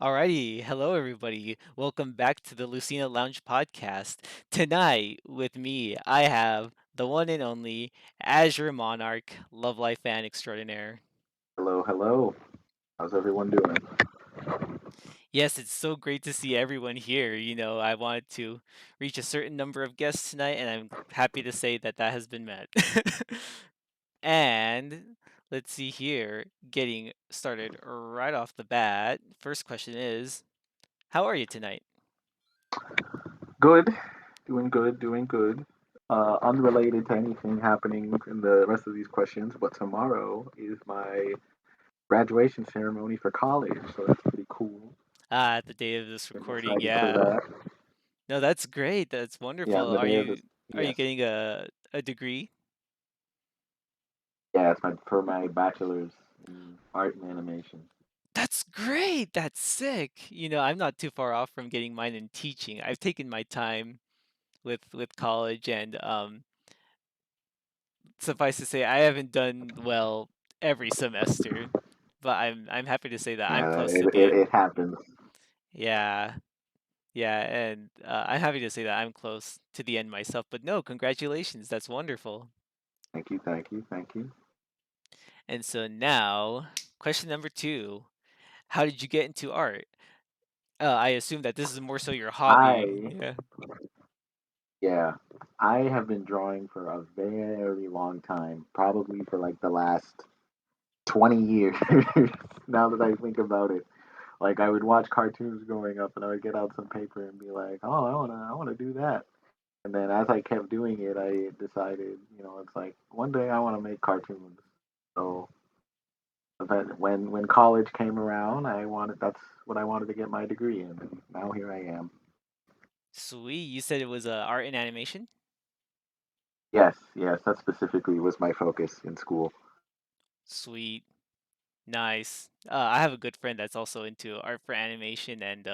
Alrighty, hello everybody. Welcome back to the Lucina Lounge podcast. Tonight, with me, I have the one and only Azure Monarch, Love Life fan extraordinaire. Hello, hello. How's everyone doing? Yes, it's so great to see everyone here. I wanted to reach a certain number of guests tonight, and I'm happy to say that that has been met. And let's see here, getting started right off the bat. First question is, how are you tonight? Good, doing good, doing good. Unrelated to anything happening in the rest of these questions, but tomorrow is my graduation ceremony for college, so that's pretty cool. At the day of this I'm recording, excited for yeah. that. No, that's great. That's Yeah, wonderful. on the Are day of this, you yes, getting a degree? yeah, it's for my bachelor's in art and animation. That's great. That's sick. I'm not too far off from getting mine in teaching. I've taken my time with college and suffice to say I haven't done well every semester, but I'm happy to say that I'm Yeah, close it, to the it, end. it happens. Yeah. Yeah, and I'm happy to say that I'm close to the end myself. But no, congratulations. That's wonderful. Thank you, thank you, thank you. And so now, question number two. How did you get into art? I assume that this is more so your hobby. I Yeah. Yeah, I have been drawing for a very long time, probably for like the last 20 years. Now that I think about it, like I would watch cartoons growing up and I would get out some paper and be like, "Oh, I want to do that." And then as I kept doing it, I decided, it's like one day I want to make cartoons. So but when college came around, that's what I wanted to get my degree in, and now here I am. Sweet. You said it was art and animation? Yes, yes, that specifically was my focus in school. Sweet. Nice. I have a good friend that's also into art for animation, and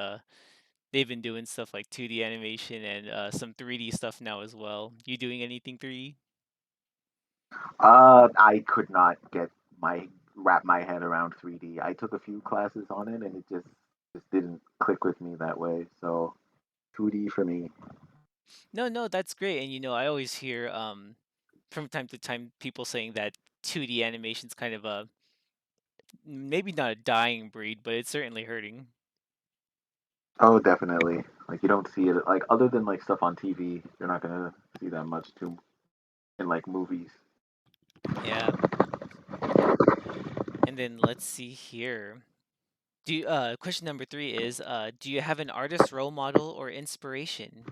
they've been doing stuff like 2D animation and some 3D stuff now as well. You doing anything 3D? I could not get my wrap my head around 3D. I took a few classes on it, and it just didn't click with me that way. So 2D for me. No, no, that's great. And I always hear from time to time people saying that 2D animation's kind of a maybe not a dying breed, but it's certainly hurting. Oh, definitely. Like you don't see it like other than like stuff on TV. You're not gonna see that much too in like movies. Yeah. And then let's see here. Question number three is do you have an artist role model or inspiration?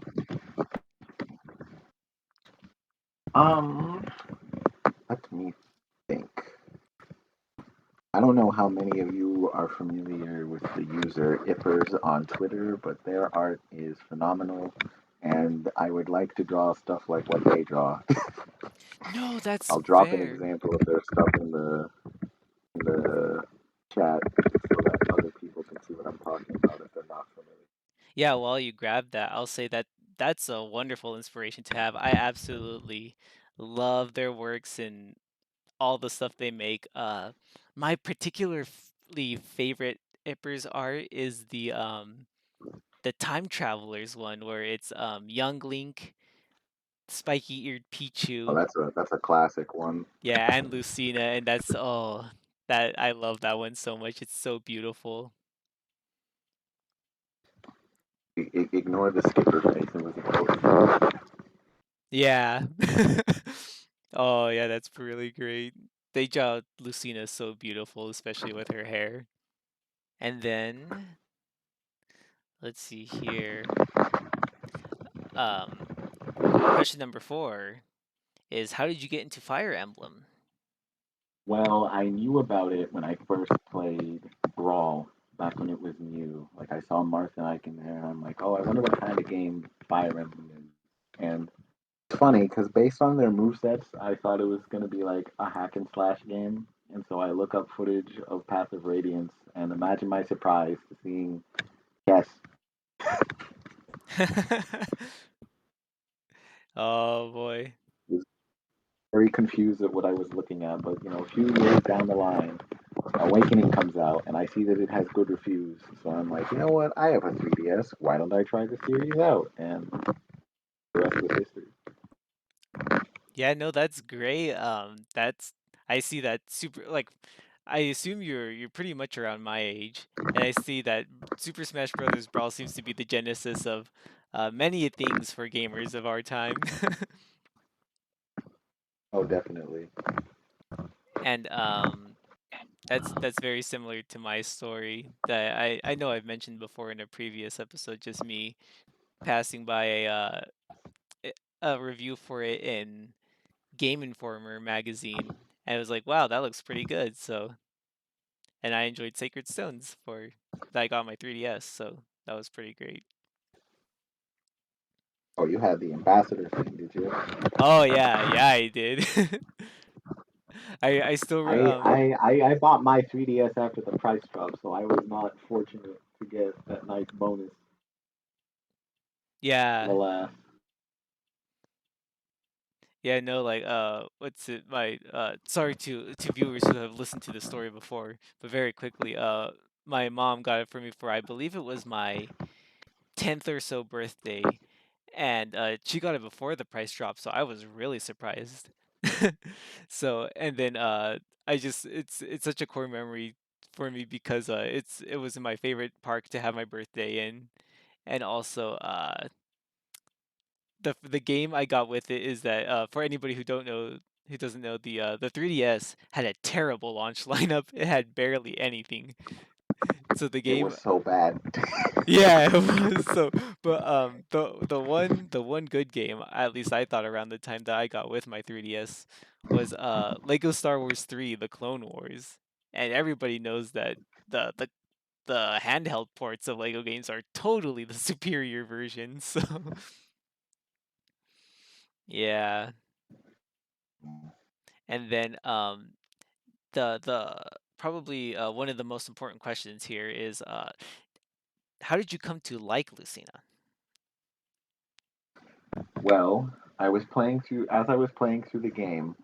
Um, Let me think. I don't know how many of you are familiar with the user Ippers on Twitter, but their art is phenomenal, and I would like to draw stuff like what they draw. No, that's I'll drop an fair. example of their stuff in the chat so that other people can see what I'm talking about if they're not familiar. Yeah, while you grab that, I'll say that that's a wonderful inspiration to have. I absolutely love their works and all the stuff they make. My particularly favorite Ippers art is the time travelers one where it's young Link, spiky eared Oh, Pichu, that's a classic one. yeah, and Lucina, and that's that I love that one so much. It's so beautiful. Ignore the skipper face. It was a ghost. Yeah. Oh yeah, that's really great. They draw Lucina so beautiful, especially with her hair. And then let's see here. Um, question number four is how did you get into Fire Emblem? Well, I knew about it when I first played Brawl back when it was new. Like I saw Martha Ike in there, and I'm like, oh, I wonder what kind of game Fire Emblem is. And it's funny because based on their movesets, I thought it was going to be like a hack and slash game. And so I look up footage of Path of Radiance and imagine my surprise to seeing, yes, Oh boy. I was very confused at what I was looking at. But, a few years down the line, Awakening comes out, and I see that it has good reviews. So I'm like, you know what? I have a 3DS. Why don't I try the series out? And the rest was history. Yeah, no, that's great. That's I see that super like I assume you're pretty much around my age, and I see that Super Smash Brothers Brawl seems to be the genesis of many things for gamers of our time. Oh, definitely. And that's very similar to my story that I know I've mentioned before in a previous episode, just me passing by i- a review for it in Game Informer magazine, and I was like, wow, that looks pretty good. So, and I enjoyed Sacred Stones for that I got on my 3DS, so that was pretty great. Oh, you had the ambassador thing, did you? Oh yeah, yeah, I did. I still I bought my 3DS after the price drop, so I was not fortunate to get that nice bonus. yeah. Alas. Yeah, no, like what's it my sorry to viewers who have listened to the story before, but very quickly, my mom got it for me for I believe it was my 10th or so birthday, and she got it before the price drop, so I was really surprised. So, and then I just it's such a core memory for me because it was in my favorite park to have my birthday in, and also the game I got with it is that for anybody who doesn't know the 3DS had a terrible launch lineup. It had barely anything. So the It game was so bad. yeah, it was so but the one good game, at least I thought around the time that I got with my 3DS was Lego Star Wars 3: The Clone Wars. And everybody knows that the handheld ports of Lego games are totally the superior version. So yeah. And then the probably one of the most important questions here is how did you come to like Lucina? Well, I was playing through the game,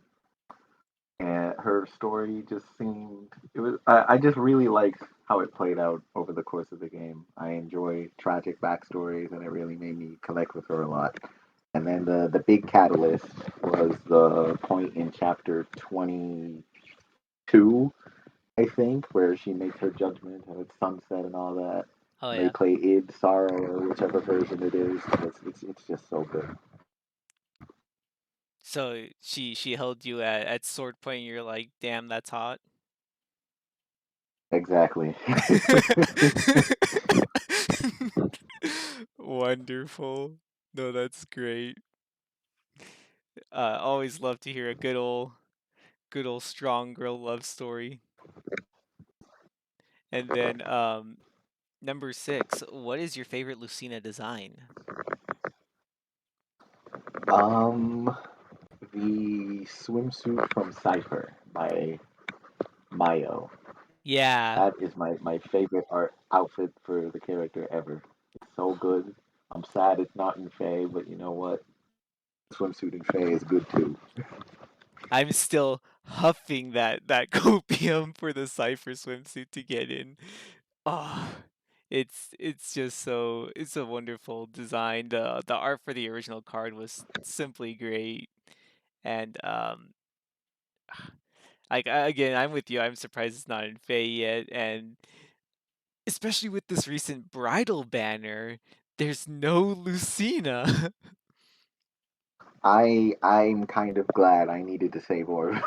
and her story just seemed it was I just really liked how it played out over the course of the game. I enjoy tragic backstories, and it really made me connect with her a lot. And then the big catalyst was the point in chapter 22, I think, where she makes her judgment and it's sunset and all that. Oh And they yeah. play id sorrow or whichever version it is. It's just so good. So she held you at sword point and you're like, "Damn, that's hot." Exactly. Wonderful. No, that's great. Always love to hear a good old strong girl love story. And then number 6, what is your favorite Lucina design? um the swimsuit from Cypher by Mayo. Yeah, That is my favorite art outfit for the character ever. It's so good. I'm sad it's not in Faye, but you know what? Swimsuit in Faye is good too. I'm still huffing that copium for the Cypher swimsuit to get in. Oh, it's just so it's a wonderful design. The art for the original card was simply great. And like again, I'm with you. I'm surprised it's not in Faye yet, and especially with this recent bridal banner, there's no Lucina. I'm kind of glad I needed to save Orb.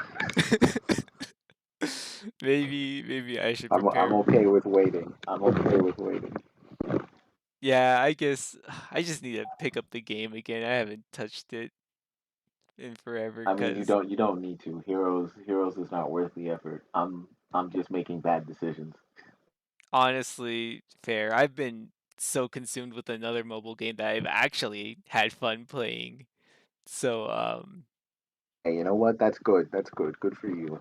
Maybe I should I'm prepare. okay with waiting. I'm okay with waiting. Yeah, I guess I just need to pick up the game again. I haven't touched it in forever I mean, because you don't need to. Heroes is not worth the effort. I'm just making bad decisions. honestly, fair. I've been so consumed with another mobile game that I've actually had fun playing. So, Hey, you know what? That's good. That's good. Good for you.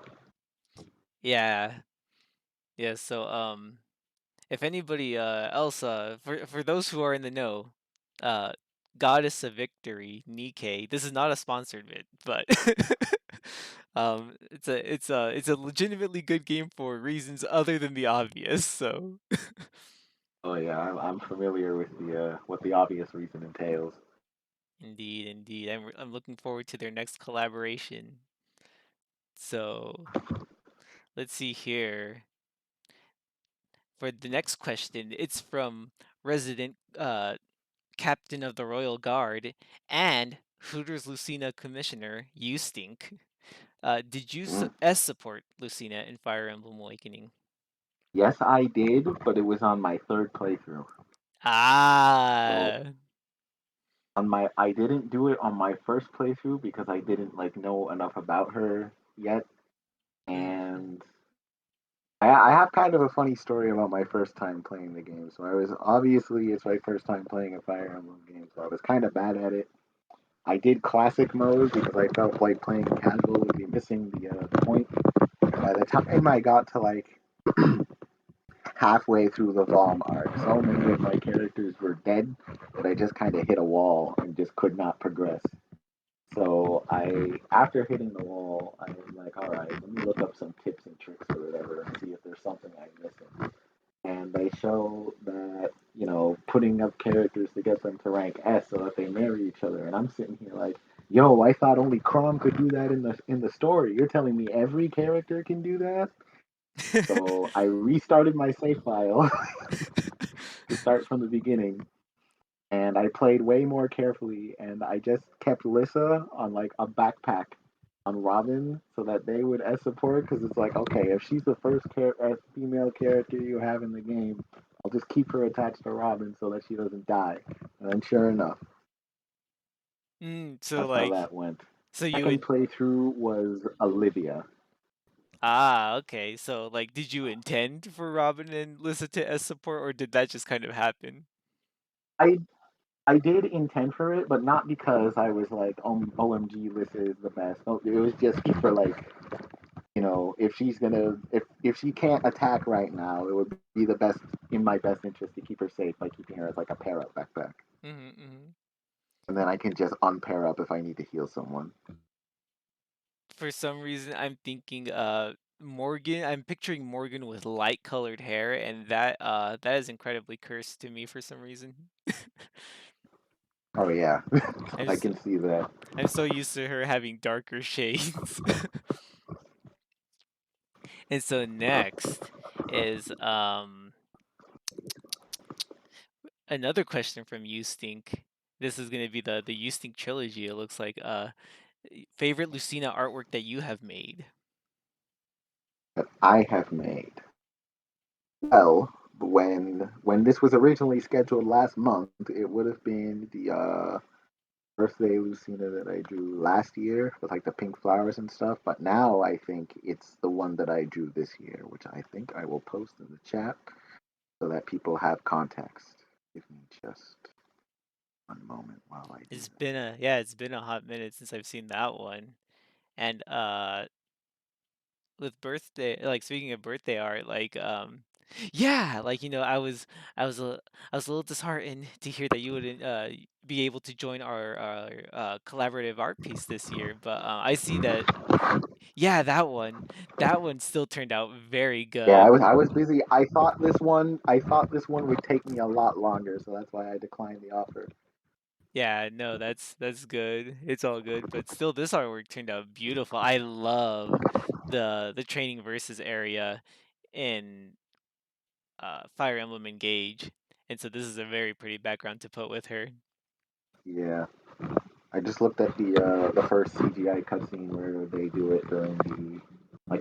yeah, yeah. So, if anybody else, for those who are in the know, uh, Goddess of Victory, Nikkei. This is not a sponsored bit, but It's a legitimately good game for reasons other than the obvious. So Oh yeah, I'm familiar with the what the obvious reason entails. indeed, indeed, I'm looking forward to their next collaboration. So let's see here. For the next question, it's from resident captain of the Royal Guard and Hooters Lucina commissioner, you stink. Did you Mm. S support Lucina in Fire Emblem Awakening? Yes, I did, but it was on my third playthrough. So Ah. on my I didn't do it on my first playthrough because I didn't like know enough about her yet, Mm-hmm. and I have kind of a funny story about my first time playing the game. So I was obviously it's my first time playing a Fire Emblem game, so I was kind of bad at it. I did classic mode because I felt like playing casual would be missing the point. By the time I got to like halfway through the Valm arc, so many of my characters were dead that I just kind of hit a wall and just could not progress. So after hitting the wall, I was like, all right, let me look up some tips and tricks or whatever and see if there's something I'm missing. And they show that putting up characters to get them to rank S so that they marry each other. And I'm sitting here like, yo, I thought only Crom could do that in the story. You're telling me every character can do that? So I restarted my save file to start from the beginning, and I played way more carefully, and I just kept Lissa on like a backpack on Robin so that they would S support because it's like, okay, if she's the first female character you have in the game, I'll just keep her attached to Robin so that she doesn't die. And then sure enough, So that's how like, that went. so you Second would playthrough was Olivia. okay. So like, did you intend for Robin and Lisa to S support, or did that just kind of happen? I I did intend for it, but not because I was like, OMG, Lissa is the best. No, it was just for like, if she's gonna, if she can't attack right now, it would be the best in my best interest to keep her safe by keeping her as like a pair up backpack, Mm-hmm, mm-hmm. and then I can just unpair up if I need to heal someone. For some reason, I'm thinking Morgan. I'm picturing Morgan with light colored hair, and that is incredibly cursed to me for some reason. Oh yeah, I'm I just can see that. I'm so used to her having darker shades. And so next is another question from You Stink. This is gonna be the You Stink trilogy. It looks like favorite Lucina artwork that you have made. That I have made. Well, when this was originally scheduled last month, it would have been the birthday Lucina that I drew last year with like the pink flowers and stuff. But now I think it's the one that I drew this year, which I think I will post in the chat so that people have context. Give me just one moment while I do It's been a hot minute since I've seen that one. And with birthday, like speaking of birthday art, like yeah, like I was I was a little disheartened to hear that you wouldn't be able to join our collaborative art piece this year, but I see that yeah, that one still turned out very Yeah, I good. was I was busy. I thought this one would take me a lot longer, so that's why I declined the offer. Yeah, no, that's good. It's all good, but still this artwork turned out beautiful. I love the training versus area in Fire Emblem Engage. And so this is a very pretty background to put with her. Yeah, I just looked at the first CGI cutscene where they do it during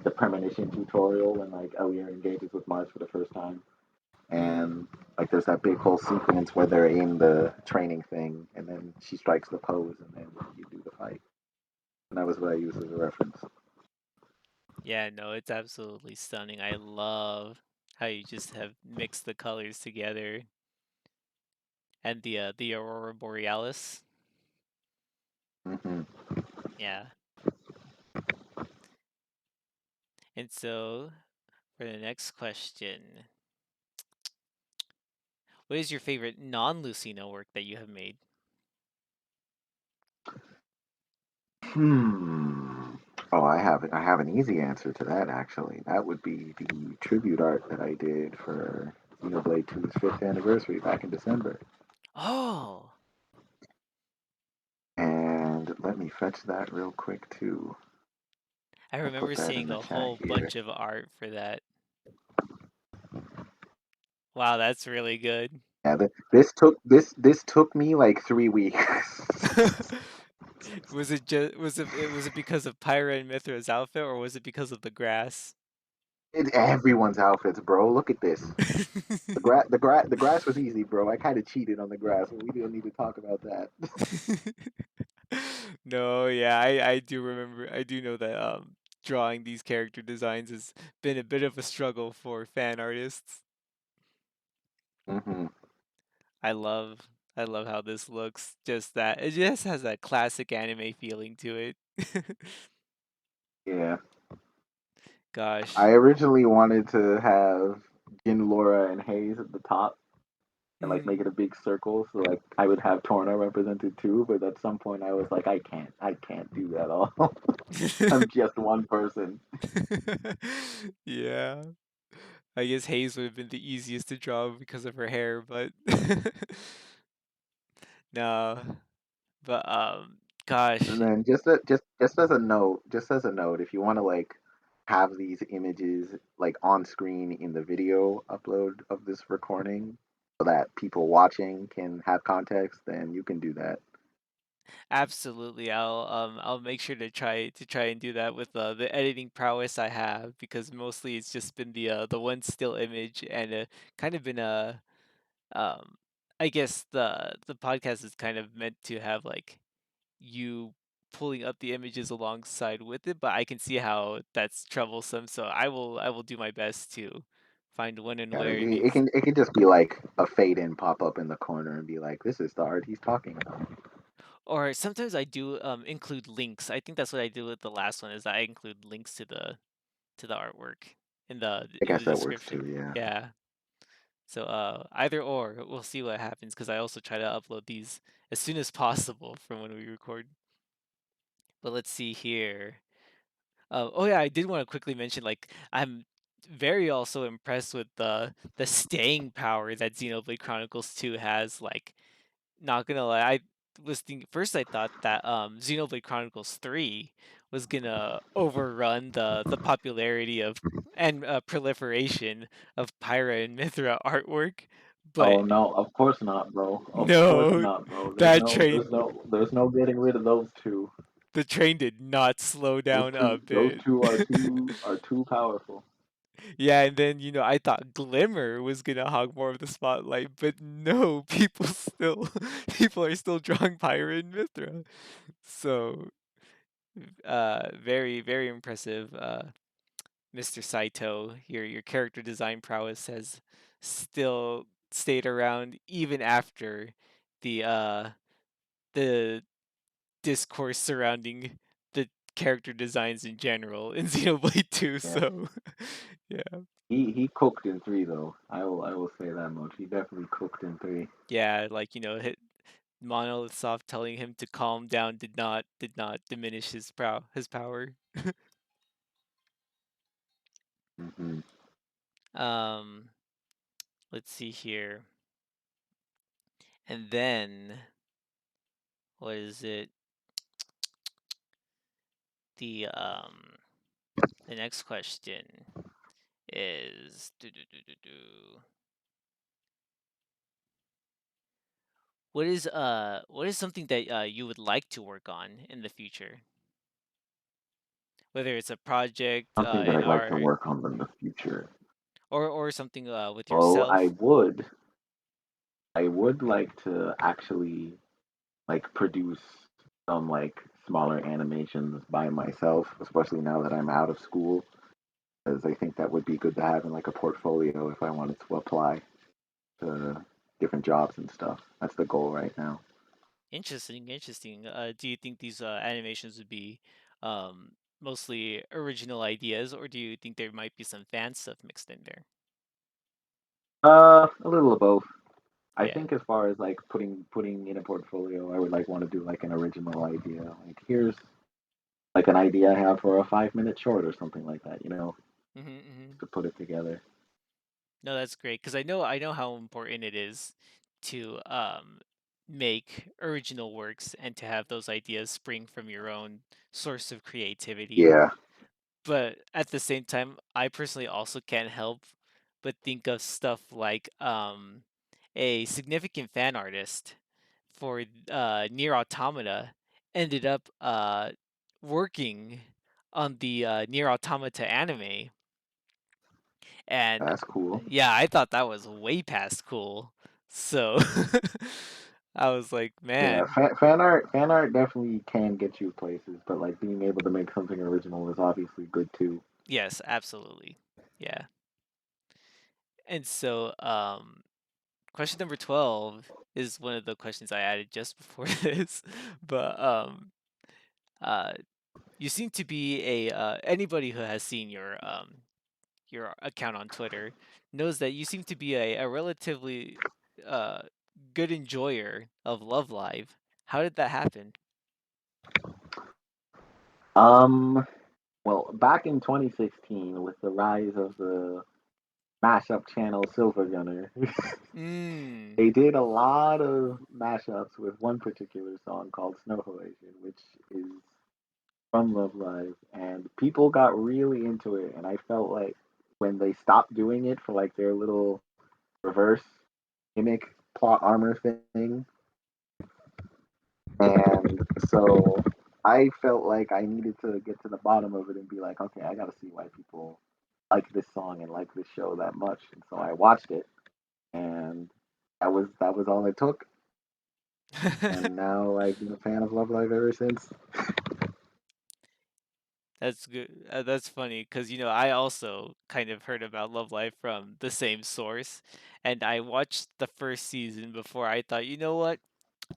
the premonition tutorial when like Elliot engages with Mars for the first time, Mm. and like there's that big whole sequence where they're in the training thing, and then she strikes the pose, and then you do the fight, and that was what I used as a reference. Yeah, no, it's absolutely stunning. I love how you just have mixed the colors together and the aurora borealis. Hmm. Yeah. And so for the next question, what is your favorite non-Lucina work that you have made? Hmm. Oh, I have an easy answer to that actually. That would be the tribute art that I did for Xenoblade 2's fifth anniversary back in December. Oh, And let me fetch that real quick too. I I'll put remember that in seeing the a chat whole here. bunch of art for that. Wow, that's really good. Yeah, this took me like 3 weeks. Was it because of Pyra and Mithra's outfit, or was it because of the grass? It's everyone's outfits, bro. Look at this. The grass was easy, bro. I kind of cheated on the grass, but we don't need to talk about that. No, yeah, I do remember. I do know that drawing these character designs has been a bit of a struggle for fan artists. Hmm. I love I love how this looks. Just that it just has that classic anime feeling to it. Yeah, I Gosh. originally wanted to have Jin, Laura, and Hayes at the top, and like make Mm. it a big circle, so like I would have Torna represented too. But at some point, I was like, I can't do that all. I'm just one person. Yeah. I guess Hayes would have been the easiest to draw because of her hair, but no. But And gosh. then just as a note, if you want to like have these images like on screen in the video upload of this recording, so that people watching can have context, then you can do that. Absolutely. I'll make sure to try and do that with the editing prowess I have because mostly it's just been the one still image and kind of been a um I guess the podcast is kind of meant to have like you pulling up the images alongside with it, but I can see how that's troublesome, so I will do my best to find when and Yeah, where it it needs. can it can just be like a fade in pop up in the corner and be like, "This is the art he's talking about." Or sometimes I do include links. I think that's what I do with the last one is I include links to the artwork in the I in guess the that works description. too. Yeah. Yeah. So either or, we'll see what happens because I also try to upload these as soon as possible from when we record. But let's see here. Oh yeah, I did want to quickly mention like I'm very also impressed with the staying power that Xenoblade Chronicles 2 has. Like, not gonna lie, I was thinking first I thought that Xenoblade Chronicles 3 was gonna overrun the popularity of and proliferation of Pyra and Mithra artwork, but Oh no, of course not, bro. Of course no, not, bro. There's that no, there's train no, there's no getting rid of those two. the train did not slow Those down a two, those bit. two are too powerful. Yeah, and then, I thought Glimmer was gonna hog more of the spotlight, but no, people still people are still drawing Pyra and Mithra. So, very, very impressive, Mr. Saito. Your character design prowess has still stayed around even after the the discourse surrounding the character designs in general in Xenoblade 2, Yeah. so yeah. He cooked in three though. I will say that much. He definitely cooked in three. Yeah, like, Monolith Soft telling him to calm down did not diminish his power. Hmm. Um, let's see here. And then what is it? The um the next question is what is something that you would like to work on in the future? Whether it's a project Something that in I'd like to art work on in the future. or something with Well, I yourself. would. I would like to actually like produce some like smaller animations by myself, especially now that I'm out of school, because I think that would be good to have in like a portfolio if I wanted to apply to different jobs and stuff. That's the goal right now. Interesting, interesting. Do you think these animations would be mostly original ideas, or do you think there might be some fan stuff mixed in there? A little of both. I Yeah, think as far as like putting in a portfolio, I would like want to do like an original idea. Like here's like an idea I have for a 5 minute short or something like that, Mhm, mhm. to put it together. No, that's great because I know how important it is to make original works and to have those ideas spring from your own source of creativity. Yeah, But at the same time, I personally also can't help but think of stuff like a significant fan artist for Near Automata ended up working on the Near Automata anime. And that's cool. yeah, I thought that was way past cool. So I was like, Yeah, man, fan art definitely can get you places, but like being able to make something original is obviously good too. yes, absolutely. Yeah. And so question number 12 is one of the questions I added just before this. But uh you seem to be a anybody who has seen your account on Twitter knows that you seem to be a relatively uh good enjoyer of Love Live. How did that happen? Um, well, back in 2016, with the rise of the mashup channel Silver Gunner, Mm. they did a lot of mashups with one particular song called Snow Halation, which is from Love Live, and people got really into it. And I felt like when they stopped doing it for like their little reverse gimmick plot armor thing, and so I felt like I needed to get to the bottom of it and be like, okay, I got to see why people like this song and like this show that much. And so I watched it, and that was all it took. And now I've been a fan of Love Live ever since. That's good. That's funny because I also kind of heard about Love Live from the same source, and I watched the first season before I thought, you know what?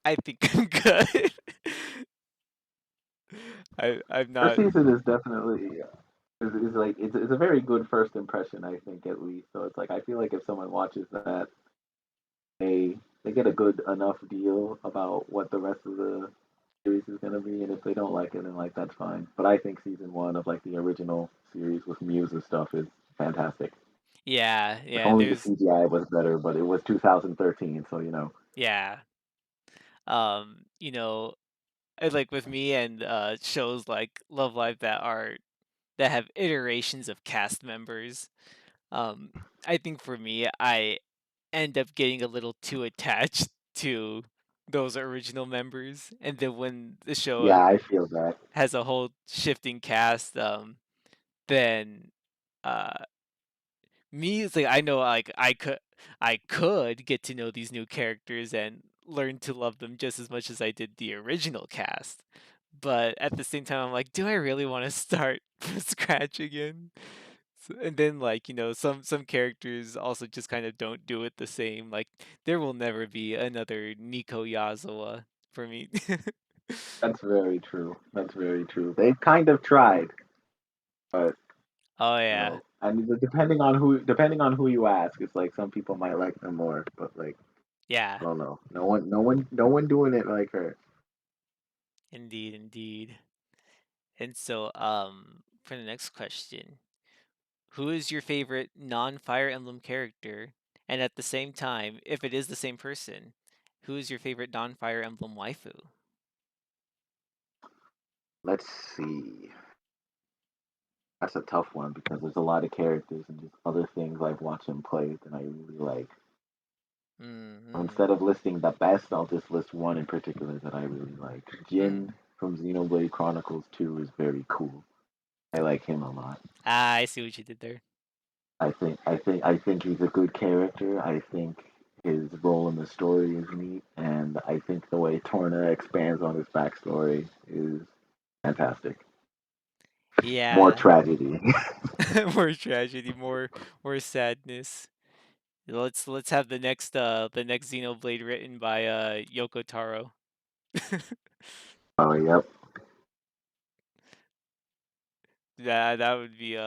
I think I'm good. I'm First not. season is definitely is like it's a very good first impression, I think, at least. So it's like I feel like if someone watches that, they get a good enough deal about what the rest of the series is gonna be, and if they don't like it, then like that's fine. But I think season one of like the original series with Muse and stuff is fantastic. Yeah, If yeah. only the There's CGI was better, but it was 2013, so yeah. You know, like with me and shows like Love Live that have iterations of cast members. Um, I think for me, I end up getting a little too attached to those original members, and then when the show yeah, I feel that. has a whole shifting cast, then uh, me it's like I know like I could get to know these new characters and learn to love them just as much as I did the original cast. But at the same time, I'm like, do I really want to start from scratch again? And then some characters also just kind of don't do it the same. Like there will never be another Nico Yazawa for me. That's very true. That's very true. They kind of tried, but Oh yeah. I mean, depending on who you ask, it's like some people might like them more, but like Yeah. I don't know. No one doing it like her. Indeed, indeed. And so for the next question, who is your favorite non-Fire Emblem character? And at the same time, if it is the same person, who is your favorite non-Fire Emblem waifu? Let's see. That's a tough one because there's a lot of characters and just other things I've watched him play that I really like. So Mm-hmm. instead of listing the best, I'll just list one in particular that I really like. Mm. Jin from Xenoblade Chronicles 2 is very cool. I like him a lot. Ah, I see what you did there. I think he's a good character. I think his role in the story is neat, and I think the way Torna expands on his backstory is fantastic. More Yeah. tragedy. More tragedy, more sadness. Let's have the next Xenoblade written by Yoko Taro. Oh, yep. That would be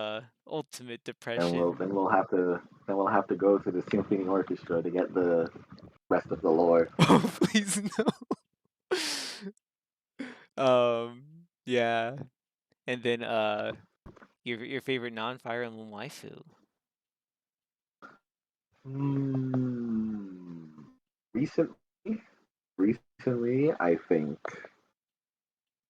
ultimate And we'll depression. then we'll have to then we'll have to go to the symphony orchestra to get the rest of the lore. Oh please no. Yeah. And then your favorite non-Fire Emblem waifu. Hmm. Recently, recently, I think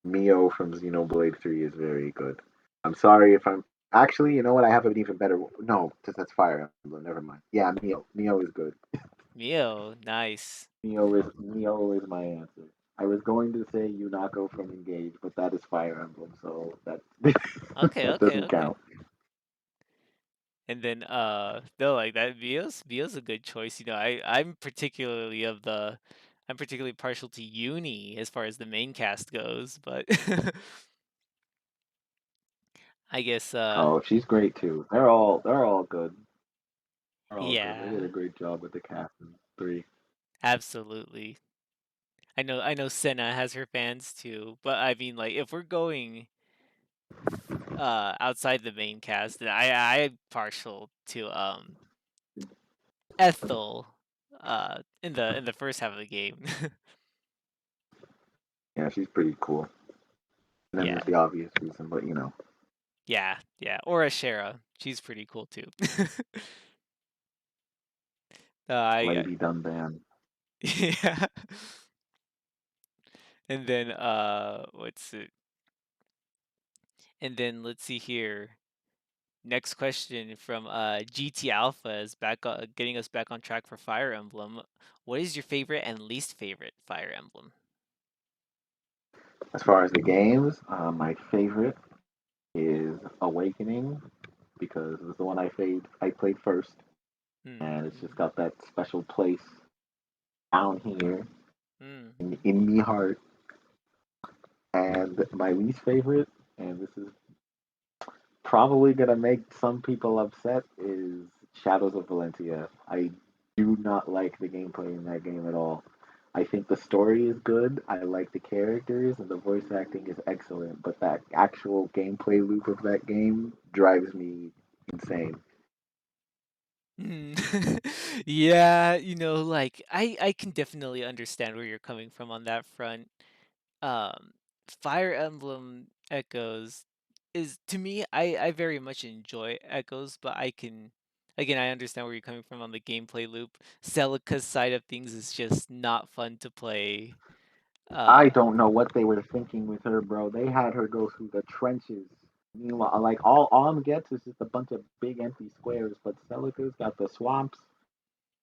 Mio from Xenoblade 3 is very good. I'm sorry if I'm actually, you know what? I have an even better. No, because that's Fire Emblem. Never mind. Yeah, Mio. Mio is good. Mio, nice. Mio is my answer. I was going to say Yunako from Engage, but that is Fire Emblem, so that Okay, that okay, doesn't okay. count. And then no, like that Mio's a good choice. I'm particularly partial to Uni as far as the main cast goes, but I guess Oh, she's great too. They're all good. They're all good. They did yeah, a great job with the cast in 3. absolutely. I know Senna has her fans too, but I mean like if we're going outside the main cast, then I'm partial to Ethel in the first half of the game. Yeah, she's pretty cool. And then Yeah. there's the obvious reason, but you know, Yeah, yeah, or Ashera. She's pretty cool too. I Lady Dunban. yeah. And then what's it? And then let's see here. Next question from GT Alpha is back getting us back on track for Fire Emblem. What is your favorite and least favorite Fire Emblem? As far as the games, my favorite is Awakening because it was the one I played first, Hmm. and it's just Hmm. got that special place down here Hmm. in me heart. And my least favorite, and this is probably gonna make some people upset, is Shadows of Valentia. I do not like the gameplay in that game at all. I think the story is good. I like the characters and the voice acting is excellent, but that actual gameplay loop of that game drives me insane. Hmm. Yeah, like I can definitely understand where you're coming from on that front. um Fire Emblem Echoes is to me I very much enjoy Echoes, but I understand where you're coming from on the gameplay loop. Celica's side of things is just not fun to play. I Uh don't know what they were thinking with her, bro. They had her go through the trenches. Meanwhile, like all Alm gets is just a bunch of big empty squares, but Celica's got the swamps.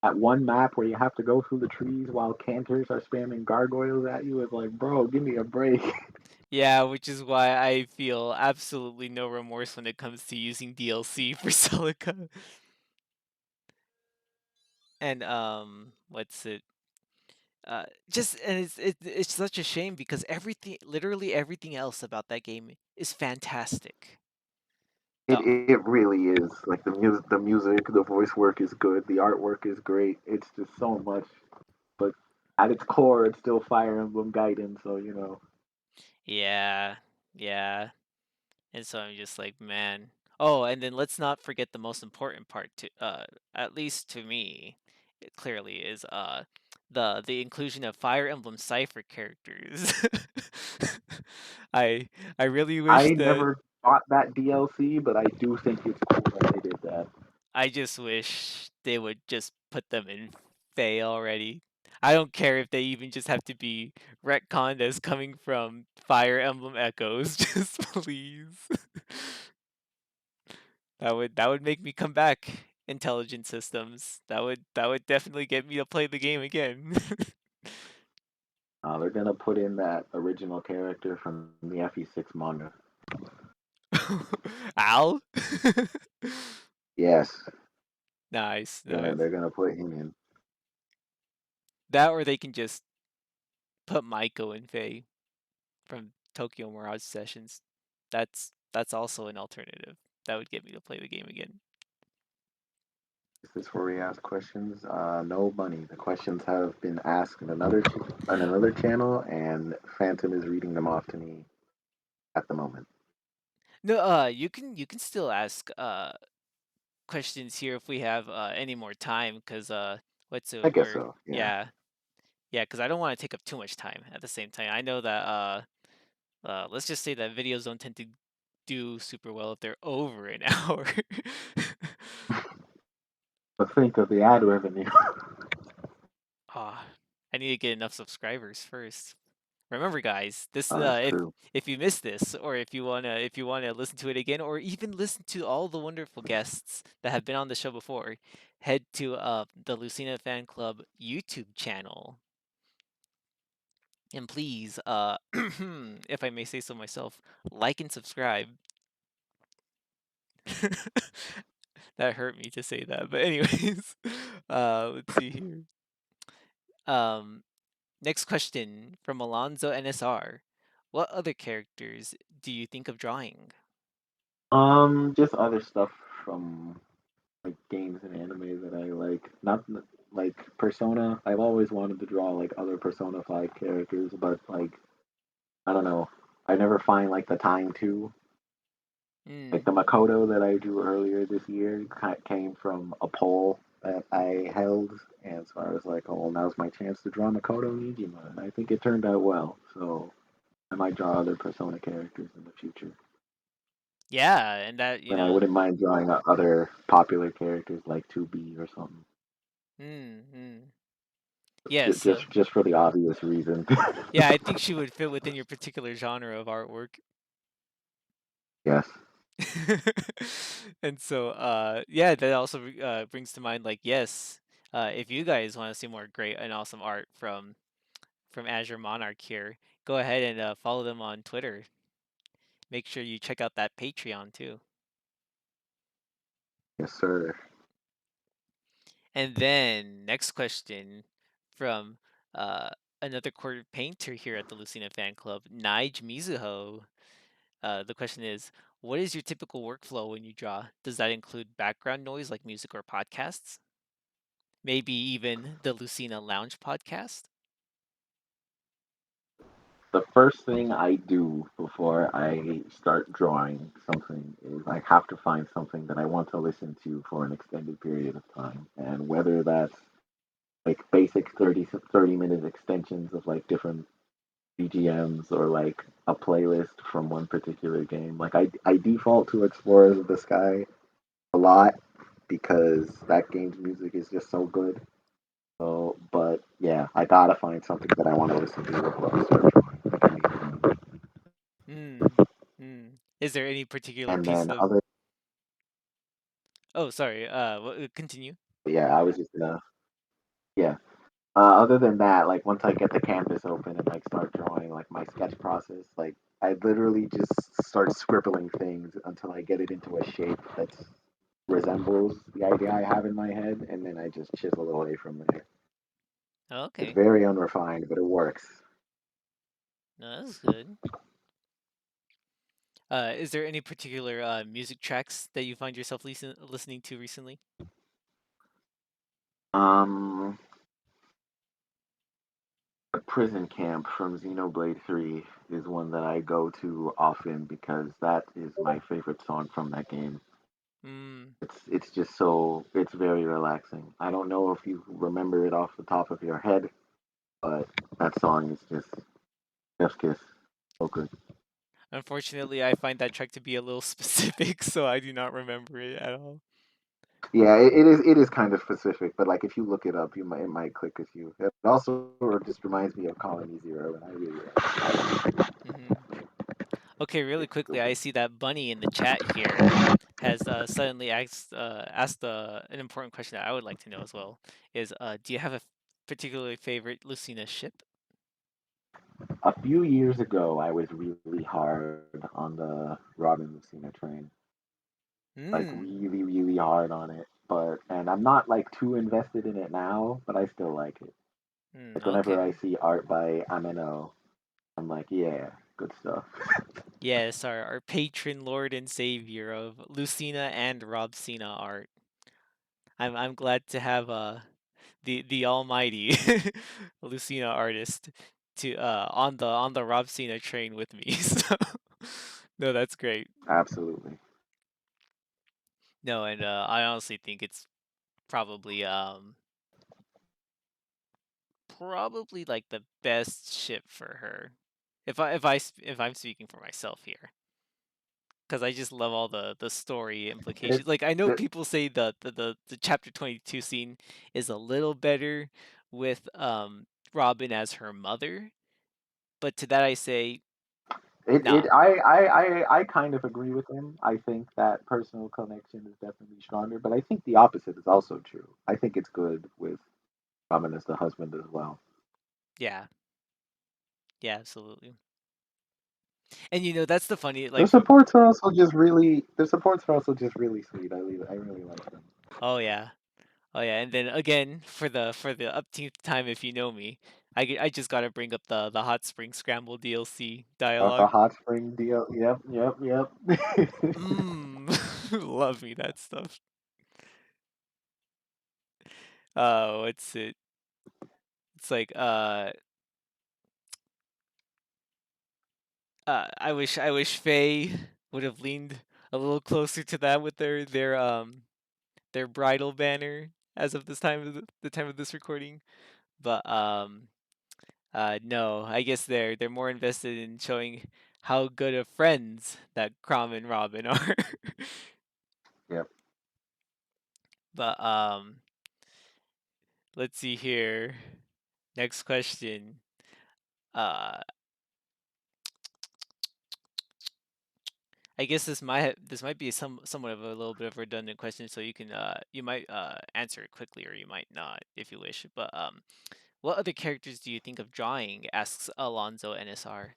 At one map where you have to go through the trees while canters are spamming gargoyles at you is like, bro, give me a break. yeah, which is why I feel absolutely no remorse when it comes to using DLC for Celica. And what's it? Just and it's such a shame because literally everything else about that game is fantastic. It The it really is. Like the music, the voice work is good, the artwork is great. It's just so much, but at its core, it's still Fire Emblem Gaiden. So Yeah, yeah, and so I'm just like, man. Oh, and then let's not forget the most important part to at least to me, it clearly is the inclusion of Fire Emblem Cipher characters. I I really wish I that never bought that DLC, but I do think it's cool that they did that. I just wish they would just put them in Fae already. I don't care if they even just have to be retconned as coming from Fire Emblem Echoes, just please. That would make me come back. Intelligent systems. That would definitely get me to play the game again. They're gonna put in that original character from the FE6 manga. Al? Yes, Nice, gonna nice. they're gonna put him in. That or they can just put Maiko in Fae from Tokyo Mirage Sessions. That's also an alternative. That would get me to play the game again. Is this where we ask questions? No money. The questions have been asked on another channel, and Phantom is reading them off to me at the moment. No, you can still ask questions here if we have any more time, because what's I it guess we're so. Yeah. yeah, yeah, because I don't want to take up too much time at the same time. I know that let's just say that videos don't tend to do super well if they're over an hour. But think of the ad revenue. Ah, I need to get enough subscribers first. Remember, guys, this That's true. if you missed this, or if you wanna listen to it again, or even listen to all the wonderful guests that have been on the show before, head to the Lucina Fan Club YouTube channel, and please, if I may say so myself, like and subscribe. That hurt me to say that, but anyways, let's see here. Um, Next question from Alonzo NSR. What other characters do you think of drawing? Just other stuff from like games and anime that I like. Not like Persona. I've always wanted to draw like other Persona 5 characters, but like I don't know. I never find like the time to. Like Mm. the Makoto that I drew earlier this year came from a poll that I held, and so I was like, "Oh, well, now's my chance to draw Makoto Nijima," and I think it turned out well. So I might draw other Persona characters in the future. Yeah, and that, And I wouldn't mind drawing other popular characters like 2B or something. mm. Yes, Just for the obvious reason. yeah, I think she would fit within your particular genre of artwork. Yes, And so, yeah, that also brings to mind, like, yes, if you guys want to see more great and awesome art from Azure Monarch here, go ahead and follow them on Twitter. Make sure you check out that Patreon too. yes, sir. And then next question from uh, another quarter painter here at the Lucina Fan Club, Nige Mizuho. The question is, what is your typical workflow when you draw? Does that include background noise like music or podcasts? Maybe even the Lucina Lounge podcast? The first thing I do before I start drawing something is I have to find something that I want to listen to for an extended period of time. And whether that's like basic 30 minute extensions of like different BGMs or like a playlist from one particular game. Like I default to Explorers of the Sky a lot because that game's music is just so good. So, but yeah, I gotta find something that I want to listen to before I start drawing. Like I need to. Hmm. Hmm. Is there any particular And piece then of? other, Oh, sorry. Continue. yeah, I was just gonna, yeah. Other than that, like once I get the canvas open and like start drawing, like my sketch process, like I literally just start scribbling things until I get it into a shape that resembles the idea I have in my head, and then I just chisel away from there. It's Okay. very unrefined, but it works. No, that's good. Is there any particular music tracks that you find yourself listening to recently? Um, Prison Camp from Xenoblade 3 is one that I go to often because that is my favorite song from that game. Mm. It's just so it's very relaxing. I don't know if you remember it off the top of your head, but that song is just chef's kiss. So good. Unfortunately, I find that track to be a little specific, so I do not remember it at all. Yeah, it is kind of specific, but like if you look it up, it might click with you. It also just reminds me of Colony Zero, and I really like it. Hmm. Okay, really It's so quickly, I good. see that Bunny in the chat here has suddenly asked an important question that I would like to know as well. Is do you have a particularly favorite Lucina ship? A few years ago, I was really hard on the Robin Lucina train, like Mm. really hard on it. And I'm not like too invested in it now, but I still like it. Mm, Like whenever I okay. see art by Ameno, I'm like, yeah, good stuff. Yes, our patron lord and savior of Lucina and Robcina art. I'm glad to have the almighty Lucina artist to on the Robcina train with me. So no, that's great. Absolutely. No, and I honestly think it's probably probably like the best ship for her. If I'm speaking for myself here. 'cause I just love all the story It, implications. Like, I know it, people say the chapter 22 scene is a little better with, Robin as her mother, but to that I say, it "Nah." I kind of agree with him. I think that personal connection is definitely stronger, but I think the opposite is also true. I think it's good with Robin as the husband as well. Yeah. Yeah, absolutely. And, that's the funny The like, from supports are also just really the supports are also just really sweet. I really like them. Oh, yeah. Oh, yeah, and then again, for the upteenth time, if you know me, I just gotta bring up the Hot Spring Scramble DLC The dialogue. hot spring deal. Yep, yep, yep. Mmm. Love me that stuff. What's it? It's like, I wish Faye would have leaned a little closer to that with their bridal banner as of this time of the time of this recording. But, no, I guess they're more invested in showing how good of friends that Crom and Robin are. Yep. But, let's see here. Next question. Uh, I guess this might be somewhat of a little bit of a redundant question, so you might answer it quickly or you might not if you wish. But what other characters do you think of drawing? Asks Alonzo NSR.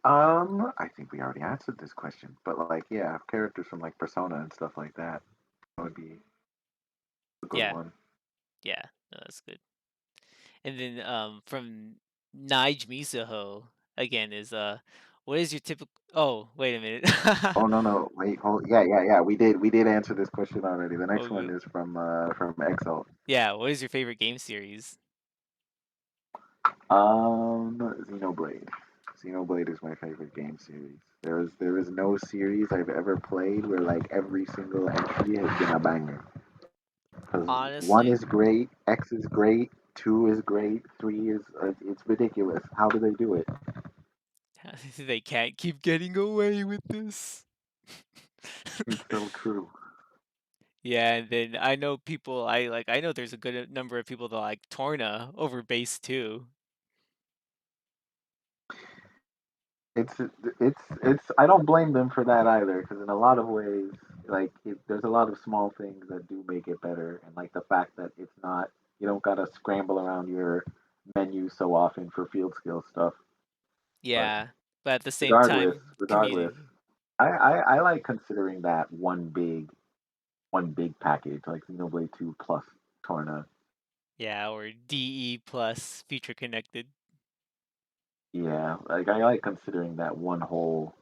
I think we already answered this question, but like, yeah, characters from like Persona and stuff like that would be a good Yeah, one. yeah, no, that's good. And then from Nige Mizuho again is what is your typical oh wait a minute. Oh no no wait hold yeah we did answer this question already. The next one Oh is from Exo. yeah, what is your favorite game series? Xenoblade. Xenoblade is my favorite game series. There is no series I've ever played where like every single entry has been a banger. Because one Honestly, is great, X is great, two is great, three is it's ridiculous. How do they do it? they can't keep getting away with this. It's so true. Yeah, and then I know there's a good number of people that like Torna over base too. It's it's I don't blame them for that either because in a lot of ways there's a lot of small things that do make it better and like the fact that it's not you don't gotta scramble around your menu so often for field skill stuff. But Yeah, but at the same regardless, time, regardless, community. I like considering that one big package like Xenoblade 2 plus Torna. Yeah, or DE plus feature connected. Yeah, like I like considering that one whole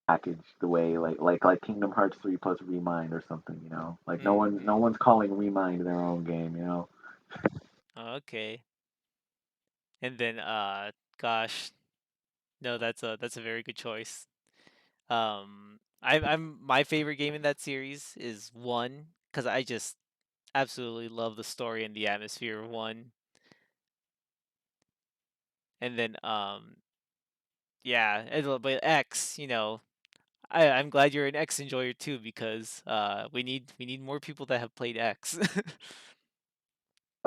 package the way like Kingdom Hearts 3 plus Remind or something, you know. Like no Hmm. one's calling Remind their own game, you know. Okay. And then gosh, no, that's a very good choice. I'm my favorite game in that series is 1 cuz I just absolutely love the story and the atmosphere of 1. And then yeah, but X, I'm glad you're an X enjoyer too because we need more people that have played X.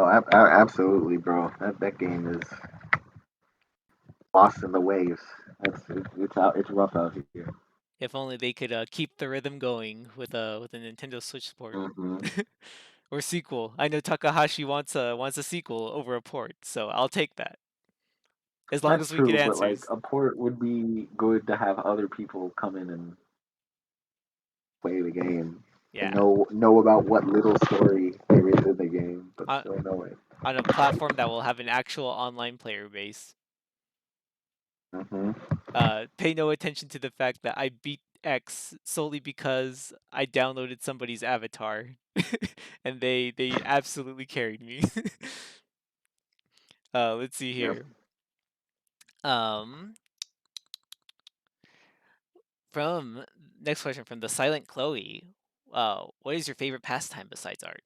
Oh, absolutely, bro. That game is lost in the waves. It's rough out here. If only they could keep the rhythm going with a Nintendo Switch port Hmm. or sequel. I know Takahashi wants a sequel over a port, so I'll take that as long That's as we get true, but like answers. a port would be good to have other people come in and play the game and Yeah, know about what little story there is in the game, but on, still know it. on a platform that will have an actual online player base. Hmm. Pay no attention to the fact that I beat X solely because I downloaded somebody's avatar, and they absolutely carried me. Let's see Yep. here. Um, from next question from the Silent Chloe. What is your favorite pastime besides art?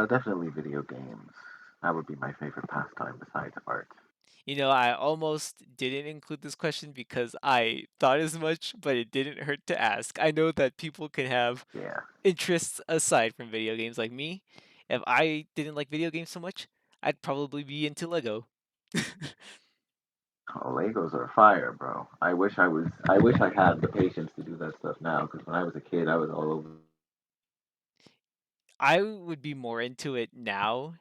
Definitely video games. That would be my favorite pastime besides art. I almost didn't include this question because I thought as much, but it didn't hurt to ask. I know that people can have Yeah. interests aside from video games like me. If I didn't like video games so much, I'd probably be into Lego. Oh, Legos are fire, bro. I wish I was. I wish I had the patience to do that stuff now. Because when I was a kid, I was all over. I would be more into it now,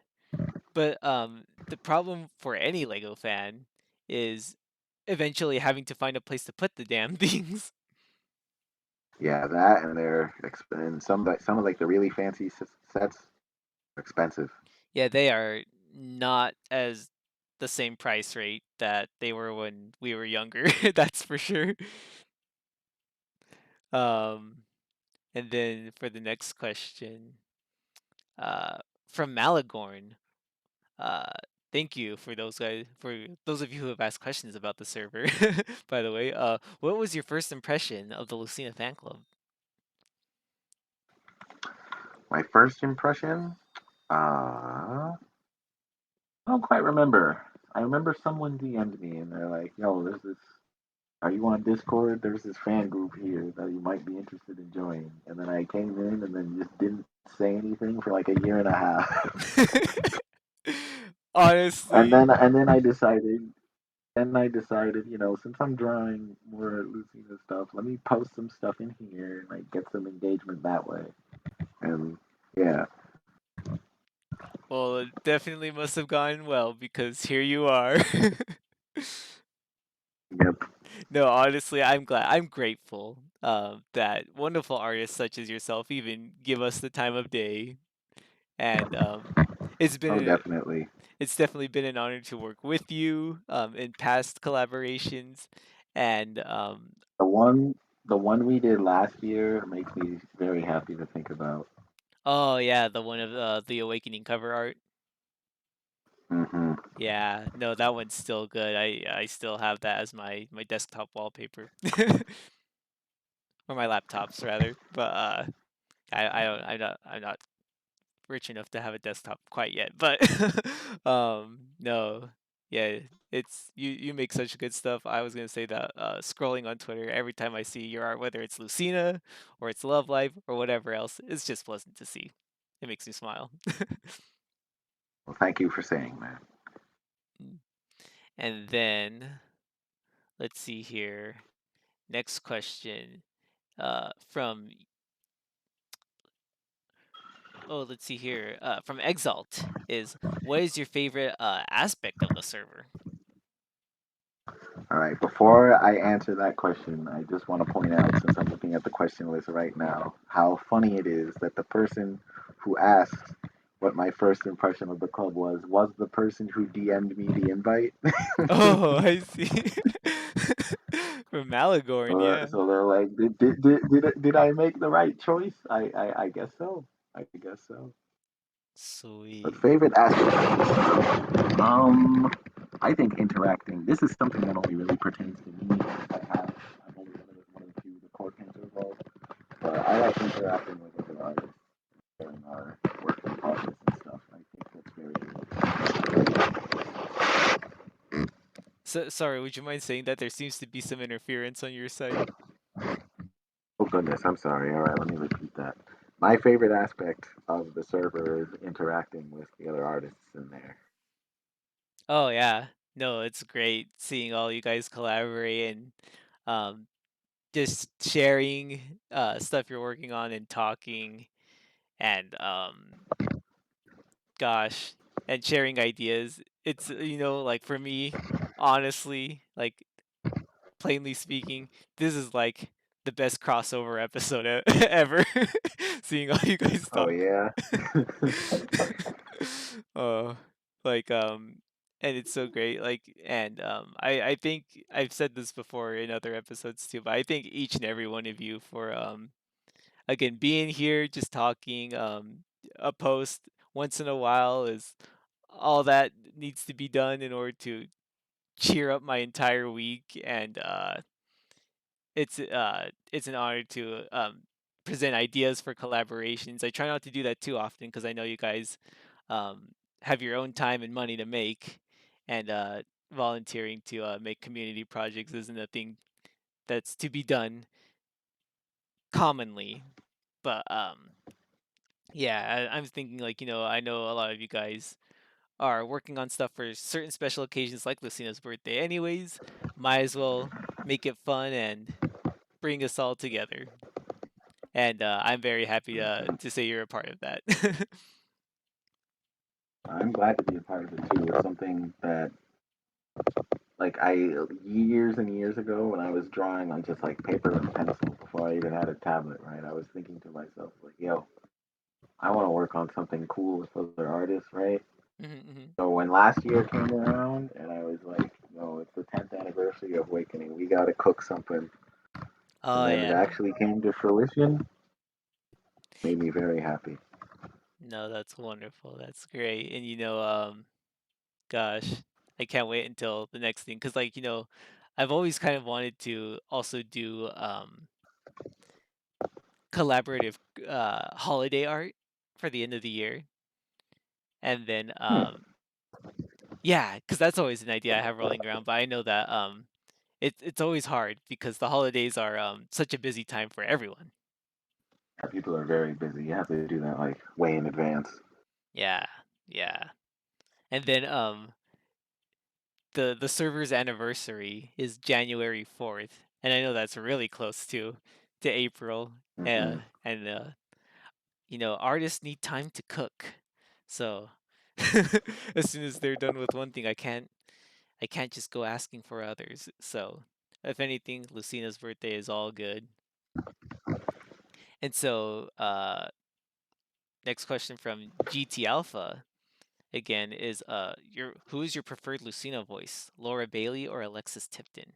but the problem for any Lego fan is eventually having to find a place to put the damn things. Yeah, that and and some of like the really fancy sets are expensive. Yeah, they are not as the same price rate that they were when we were younger, that's for sure. Um, and then for the next question, uh, from Malagorn, uh, thank you for those of you who have asked questions about the server. By the way, what was your first impression of the Lucina Fan Club? My first impression, I don't quite remember. I remember someone DM'd me and they're like, "Yo, there's this. Are you on Discord? There's this fan group here that you might be interested in joining." And then I came in and then just didn't say anything for like a year and a half. Honestly, And then I decided, since I'm drawing more Lucina stuff, let me post some stuff in here and like get some engagement that way. And yeah, well, it definitely must have gone well because here you are. yep. No, honestly, I'm glad. I'm grateful that wonderful artists such as yourself even give us the time of day, and it's been Oh, an, definitely. it's definitely been an honor to work with you in past collaborations, and The one we did last year makes me very happy to think about. oh yeah, the one of the Awakening cover art. Hmm. Yeah, no, that one's still good. I still have that as my desktop wallpaper, or my laptops rather. But I don't I'm not rich enough to have a desktop quite yet, but no, yeah, it's you make such good stuff. I was gonna say that scrolling on Twitter every time I see your art, whether it's Lucina or it's Love Life or whatever else, it's just pleasant to see. It makes me smile. Well, thank you for saying that. Mm. And then let's see here. Next question from let's see here. From Exalt is what is your favorite aspect of the server? All right. Before I answer that question, I just want to point out, since I'm looking at the question list right now, how funny it is that the person who asked what my first impression of the club was the person who DM'd me the invite. Oh, I see. From Malagorn, So, yeah. so they're like, did I make the right choice? I guess so. I guess so. But Sweet. favorite aspect? I think interacting. This is something that only really pertains to me. I'm only one of the few record painters involved. But I like interacting with other artists during our work in progress and stuff. I think that's So sorry, would you mind saying that there seems to be some interference on your side? Oh goodness, I'm sorry. All right, let me repeat that. My favorite aspect of the server is interacting with the other artists in there. Oh yeah. No, it's great seeing all you guys collaborate and um just sharing stuff you're working on and talking and gosh, and sharing ideas. It's like for me, honestly, like plainly speaking, this is like the best crossover episode ever. Seeing all you guys Oh talk. yeah. Oh, like and it's so great. Like and I think I've said this before in other episodes too, but I thank each and every one of you for again being here, just talking. A post once in a while is all that needs to be done in order to cheer up my entire week and it's an honor to present ideas for collaborations. I try not to do that too often because I know you guys um, have your own time and money to make, and volunteering to make community projects isn't a thing that's to be done commonly. But yeah, I'm thinking like, I know a lot of you guys are working on stuff for certain special occasions like Lucina's birthday anyways. Might as well make it fun and bring us all together. And I'm very happy to say you're a part of that. I'm glad to be a part of it too. It's something that like I years and years ago when I was drawing on just like paper and pencil before I even had a tablet, right? I was thinking to myself like, yo, I want to work on something cool with other artists, right? Mhm, mhm. So when last year came around and I was like, no, it's the 10th anniversary of Awakening, we got to cook something. And Oh then it yeah. actually came to fruition, made me very happy. No, that's wonderful. That's great. And gosh, I can't wait until the next thing because like, I've always kind of wanted to also do collaborative holiday art for the end of the year. And then Hmm. yeah, because that's always an idea I have rolling around, but I know that it's always hard because the holidays are such a busy time for everyone. Yeah, people are very busy. You have to do that like way in advance. Yeah, yeah. And then the server's anniversary is January 4th, and I know that's really close to April. Hmm. And artists need time to cook. So as soon as they're done with one thing, I can't just go asking for others. So if anything, Lucina's birthday is all good. And so next question from GT Alpha again is your who is your preferred Lucina voice? Laura Bailey or Alexis Tipton?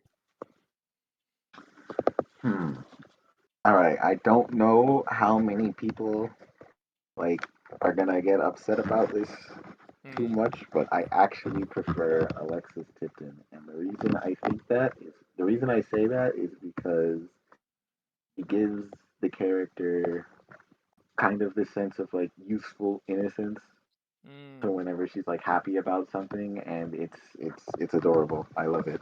Hmm. All right. I don't know how many people like are gonna get upset about this too Mm. much, but I actually prefer Alexis Tipton, and the reason I say that is because it gives the character kind of this sense of like youthful innocence. So Mm. whenever she's like happy about something, and it's adorable. I love it.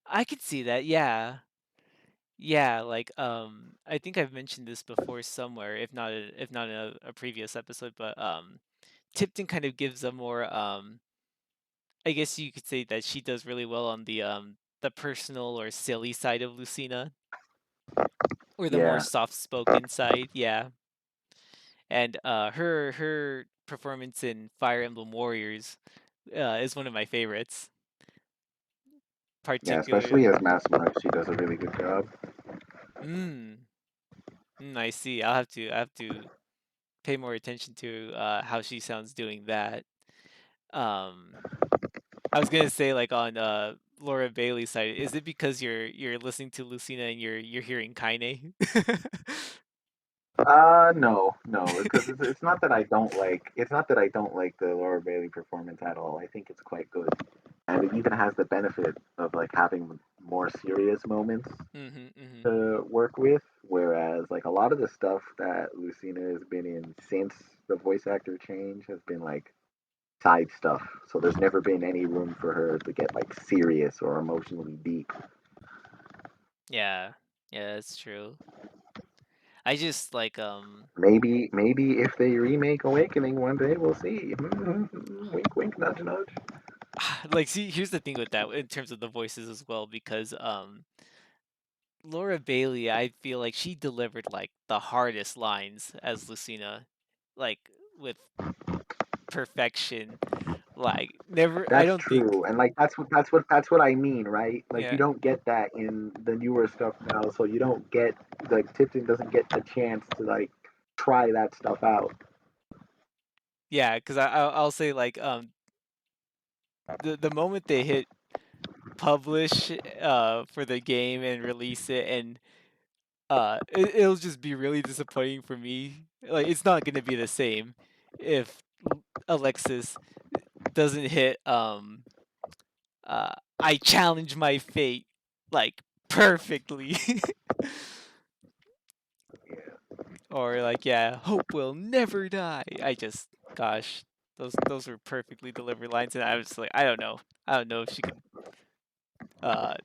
I could see that. Yeah. Yeah, like I think I've mentioned this before somewhere, if not in a previous episode, but Tipton kind of gives a more I guess you could say that she does really well on the personal or silly side of Lucina or the more Yeah, soft-spoken side. Yeah. And her performance in Fire Emblem Warriors is one of my favorites, yeah. Especially particularly. as Mass Mark, she does a really good job. Mm, I see. I have to pay more attention to how she sounds doing that. Um, I was gonna say like on Laura Bailey's side, is it because you're listening to Lucina and you're hearing Kaine? No, no, because it's not that I don't like the Laura Bailey performance at all. I think it's quite good, and it even has the benefit of like having more serious moments Mhm, mhm. to work with. Whereas like a lot of the stuff that Lucina has been in since the voice actor change has been like side stuff. So there's never been any room for her to get like serious or emotionally deep. Yeah. Yeah, that's true. I just like Maybe if they remake Awakening one day, we'll see. Wink, wink, nudge, nudge. like see here's the thing with that in terms of the voices as well because Laura Bailey, I feel like she delivered like the hardest lines as Lucina, like with perfection. Like never, I That's don't think. true, and like that's what I mean, right? Like you Yeah, don't get that in the newer stuff now, so you don't get like Tipton doesn't get the chance to like try that stuff out. yeah, because I'll say like the moment they hit publish for the game and release it and it'll just be really disappointing for me. Like it's not gonna be the same if Alexis doesn't hit uh I challenge my fate like perfectly. Yeah, Or like yeah, hope will never die. I just gosh. Those were perfectly delivered lines, and I was like, I don't know if she could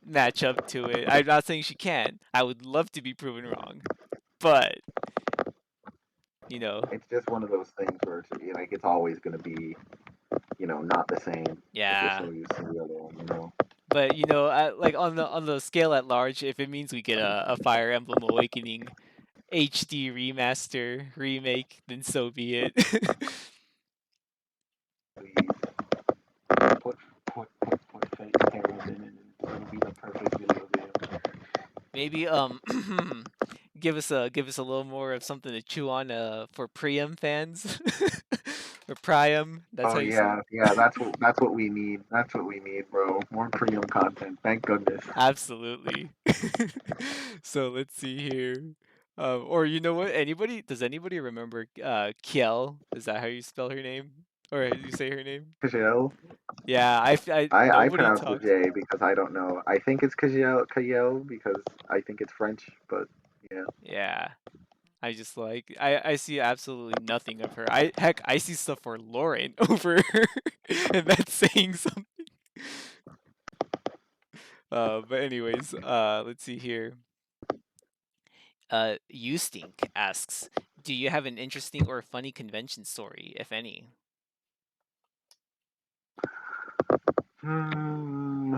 match up to it. I'm not saying she can. I would love to be proven wrong, but you know, It's just one of those things where like it's always going to be, not the same. If you're yeah. so used to the other one. But like on the scale at large, if it means we get a Fire Emblem Awakening HD remaster remake, then so be it. Please put put face cameras in it, and it's going to be the perfect video game. Maybe give us a little more of something to chew on for Priam fans or Priam. That's Oh how you say yeah, it. yeah. That's what we need. That's what we need, bro. More premium content. Thank goodness. Absolutely. So let's see here. Or you know what? Does anybody remember Kiel? Is that how you spell her name? Or how you say her name? Kajel. Yeah, I nobody pronounce the talks. J because I don't know. I think it's Kajel because I think it's French, but yeah. Yeah. I just like I see absolutely nothing of her. I see stuff for Lauren over her, and that's saying something. But anyways, let's see here. You Stink asks, do you have an interesting or funny convention story, if any? Hmm.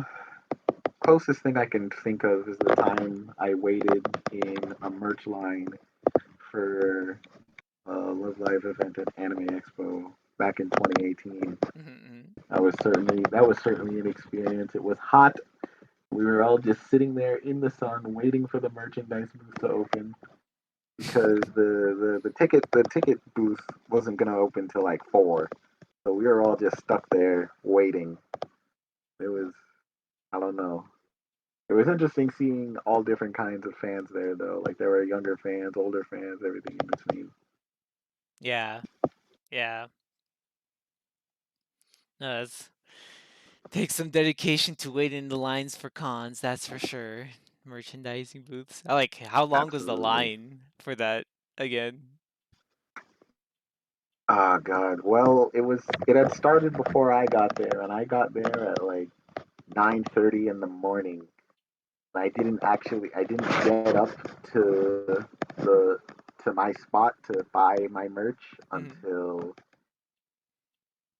Closest thing I can think of is the time I waited in a merch line for a Love Live event at Anime Expo back in 2018. Mm-hmm. That was certainly an experience. It was hot. We were all just sitting there in the sun waiting for the merchandise booth to open because the ticket booth wasn't gonna open till like 4. So we were all just stuck there waiting. It was, I don't know. It was interesting seeing all different kinds of fans there though. Like there were younger fans, older fans, everything in between. Yeah, yeah. No, that's takes some dedication to wait in the lines for cons, that's for sure. Merchandising booths. I like how long was the Absolutely. line for that again? Ah, God. Well, it had started before I got there, and I got there at like 9:30 in the morning. I didn't get up to the to my spot to buy my merch Mhm. until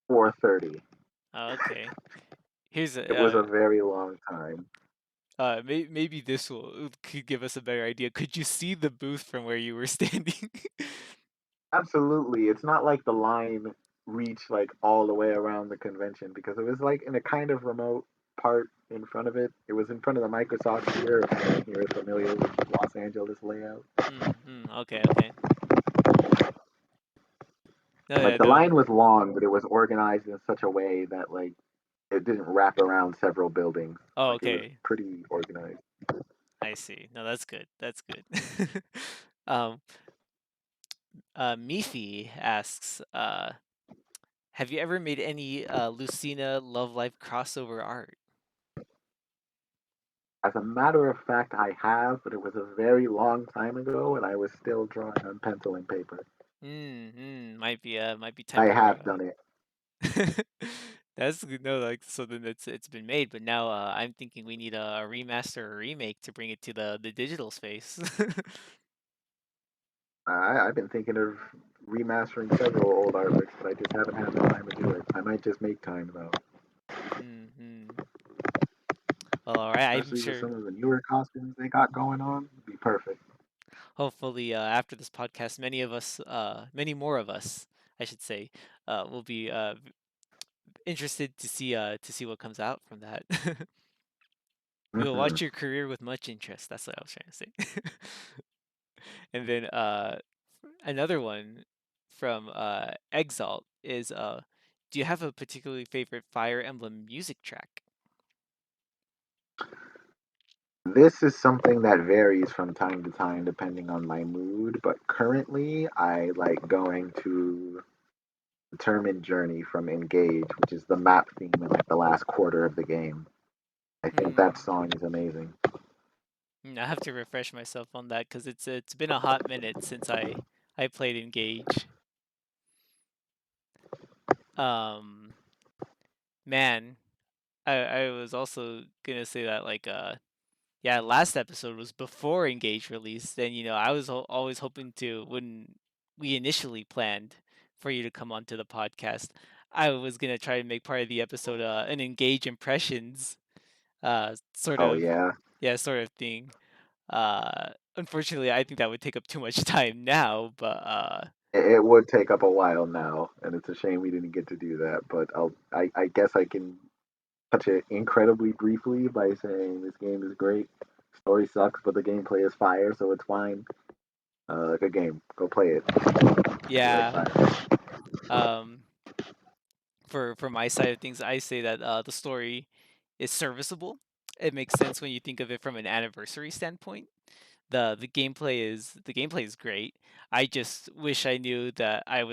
4:30. Oh, okay. Here's It was a very long time. maybe this will could give us a better idea. Could you see the booth from where you were standing? Absolutely. It's not like the line reached like all the way around the convention because it was like in a kind of remote part in front of it. It was in front of the Microsoft Sphere. If anyone here is familiar with Los Angeles layout. Mm-hmm. Okay, okay. No, Like yeah, the no. line was long, but it was organized in such a way that like it didn't wrap around several buildings. Oh, Like it was okay. pretty organized. I see. No, that's good. That's good. um, Mifi asks, have you ever made any Lucina Love Life crossover art? As a matter of fact, I have, but it was a very long time ago, and I was still drawing on pencil and paper. Might be time I for have done it. that's good. No, like so then it's been made, but now I'm thinking we need a remaster or remake to bring it to the digital space. I've been thinking of remastering several old artworks, but I just haven't had the time to do it. I might just make time though, Hmm. Well, all right. I'm especially with sure. some of the newer costumes they got going on. It'd be perfect. Hopefully, after this podcast, many more of us, I should say, will be interested to see what comes out from that. We will Hmm. watch your career with much interest. That's what I was trying to say. And then another one from Exalt is do you have a particularly favorite Fire Emblem music track? This is something that varies from time to time depending on my mood, but currently I like going to Determined Journey from Engage, which is the map theme in like the last quarter of the game. I think that Hmm. song is amazing. I have to refresh myself on that because it's been a hot minute since I played Engage. Um, man, I was also gonna say that yeah, last episode was before Engage released, and I was always hoping to when we initially planned for you to come onto the podcast. I was gonna try to make part of the episode an Engage impressions sort Oh of yeah, yeah sort of thing. Unfortunately, I think that would take up too much time now, but it would take up a while now, and it's a shame we didn't get to do that. But I guess I can touch it incredibly briefly by saying this game is great. Story sucks, but the gameplay is fire, so it's fine. Good game. Go play it. If you like yeah. fire. Um, for my side of things, I say that the story is serviceable. It makes sense when you think of it from an anniversary standpoint. The gameplay is great. I just wish I knew that I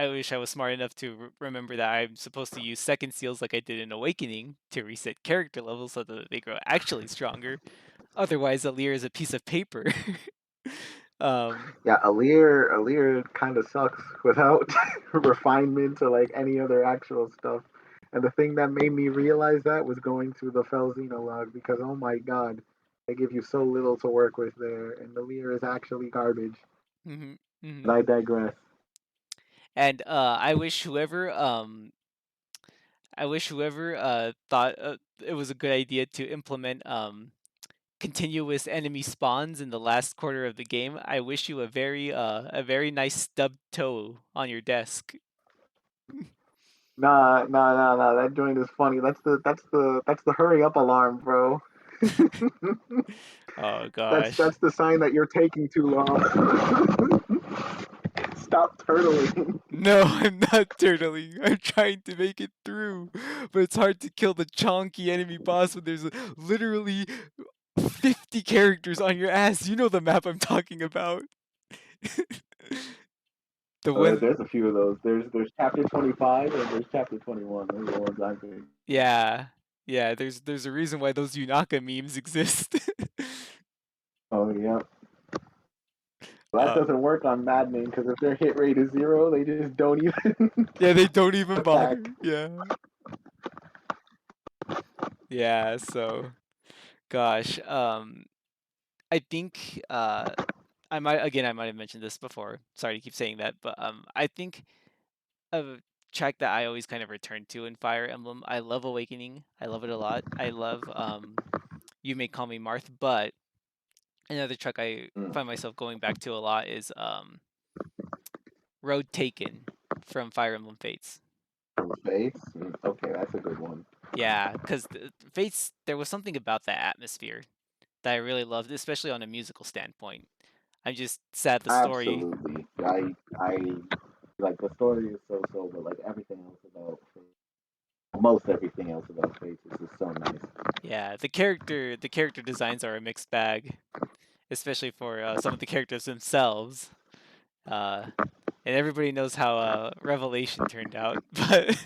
wish I was smart enough to remember that I'm supposed to use second seals like I did in Awakening to reset character levels so that they grow actually stronger. Otherwise, Alir is a piece of paper. um, Yeah, Alir kind of sucks without refinement or like any other actual stuff. And the thing that made me realize that was going through the Felzina log because oh my god, they give you so little to work with there, and Alir is actually garbage. mhm, But mhm. I digress. And I wish whoever thought it was a good idea to implement continuous enemy spawns in the last quarter of the game. I wish you a very nice stubbed toe on your desk. Nah. That joint is funny. That's the hurry up alarm, bro. Oh That's gosh. that's the sign that you're taking too long. Stop turtling. No, I'm not turtling. I'm trying to make it through. But it's hard to kill the chonky enemy boss when there's literally 50 characters on your ass. You know the map I'm talking about. The one There's a few of those. There's chapter 25 and there's chapter 21. Those are the ones I'm thinking. Yeah. Yeah, there's a reason why those Yunaka memes exist. Oh yeah. Well, that uh, doesn't work on Madman because if their hit rate is zero, they just don't even yeah, they don't even attack. bother. Yeah. Yeah, so gosh, I think I might have mentioned this before. Sorry to keep saying that, but I think a track that I always kind of return to in Fire Emblem. I love Awakening. I love it a lot. I love You May Call Me Marth, but another track I Mm. find myself going back to a lot is Road Taken from Fire Emblem Fates. From Fates? Okay, that's a good one. Yeah, because Fates, there was something about that atmosphere that I really loved, especially on a musical standpoint. I'm just sad the story. Absolutely. I like the story is so so, but like everything else about most everything else about Fates is just so nice. Yeah, the character designs are a mixed bag, especially for some of the characters themselves. Uh, and everybody knows how Revelation turned out, but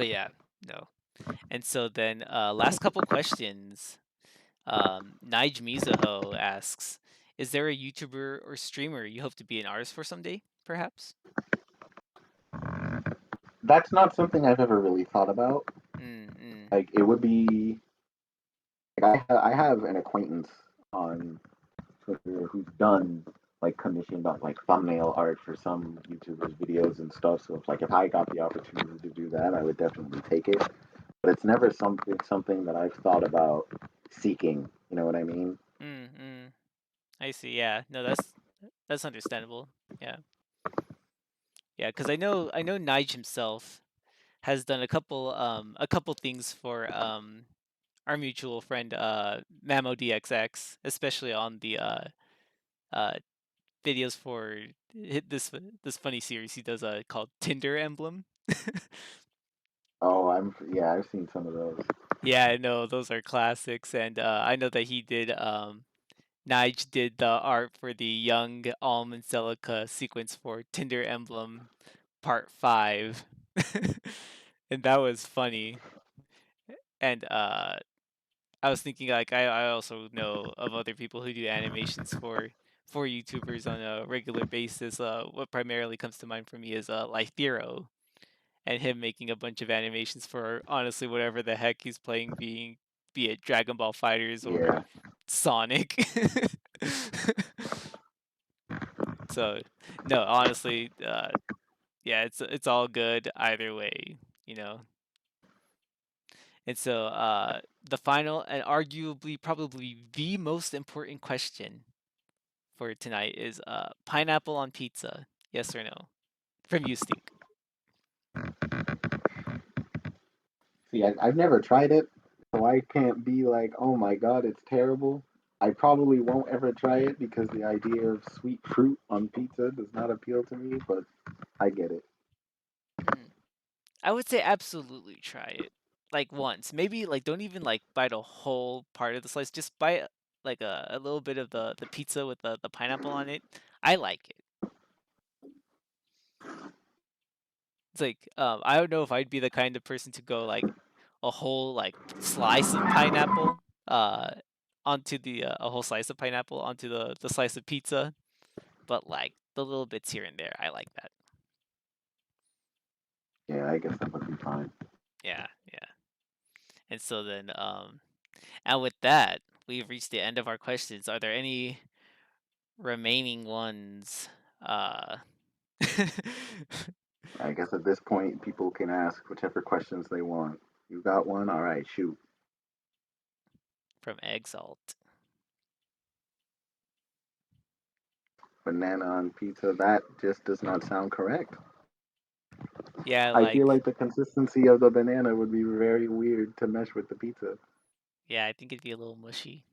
yeah, no. And so then, last couple questions. Nige Mizuho asks, "Is there a YouTuber or streamer you hope to be an artist for someday, perhaps?" That's not something I've ever really thought about. Mm, mm, Like it would be like I have an acquaintance on Twitter who's done like commissioned on like thumbnail art for some YouTubers videos and stuff. So it's like if I got the opportunity to do that, I would definitely take it. But it's never something that I've thought about seeking. You know what I mean? mm, mm. I see. Yeah, no, that's understandable. Yeah, yeah, because I know Nige himself has done a couple things for our mutual friend Mamo DXX, especially on the uh videos for this funny series he does called Tinder Emblem. Oh, yeah, I've seen some of those. Yeah, I know those are classics, and I know that he did. Nige did the art for the young Alm and Celica sequence for Tinder Emblem Part 5, and that was funny. And I was thinking like I also know of other people who do animations for for YouTubers on a regular basis, what primarily comes to mind for me is Lythero and him making a bunch of animations for honestly whatever the heck he's playing, being be it Dragon Ball Fighters or Yeah, Sonic. So no, honestly, yeah, it's all good either way, you know. And so the final and arguably probably the most important question for tonight is pineapple on pizza, yes or no? From you, Stink. see, I've never tried it, so I can't be like, oh my god, it's terrible. I probably won't ever try it because the idea of sweet fruit on pizza does not appeal to me, but I get it. Hmm. I would say absolutely try it. Like once. Maybe like don't even like bite a whole part of the slice. Just bite like a little bit of the pizza with the pineapple on it. I like it. It's like I don't know if I'd be the kind of person to go like a whole like slice of pineapple onto the a whole slice of pineapple onto the slice of pizza, but like the little bits here and there, I like that. Yeah, I guess that would be fine. Yeah, yeah. And so then and with that, we've reached the end of our questions. Are there any remaining ones I guess at this point, people can ask whichever questions they want. You got one? All right, shoot. from Exalt? Banana on pizza, that just does not sound correct. Yeah, I feel like like the consistency of the banana would be very weird to mesh with the pizza. yeah, I think it'd be a little mushy.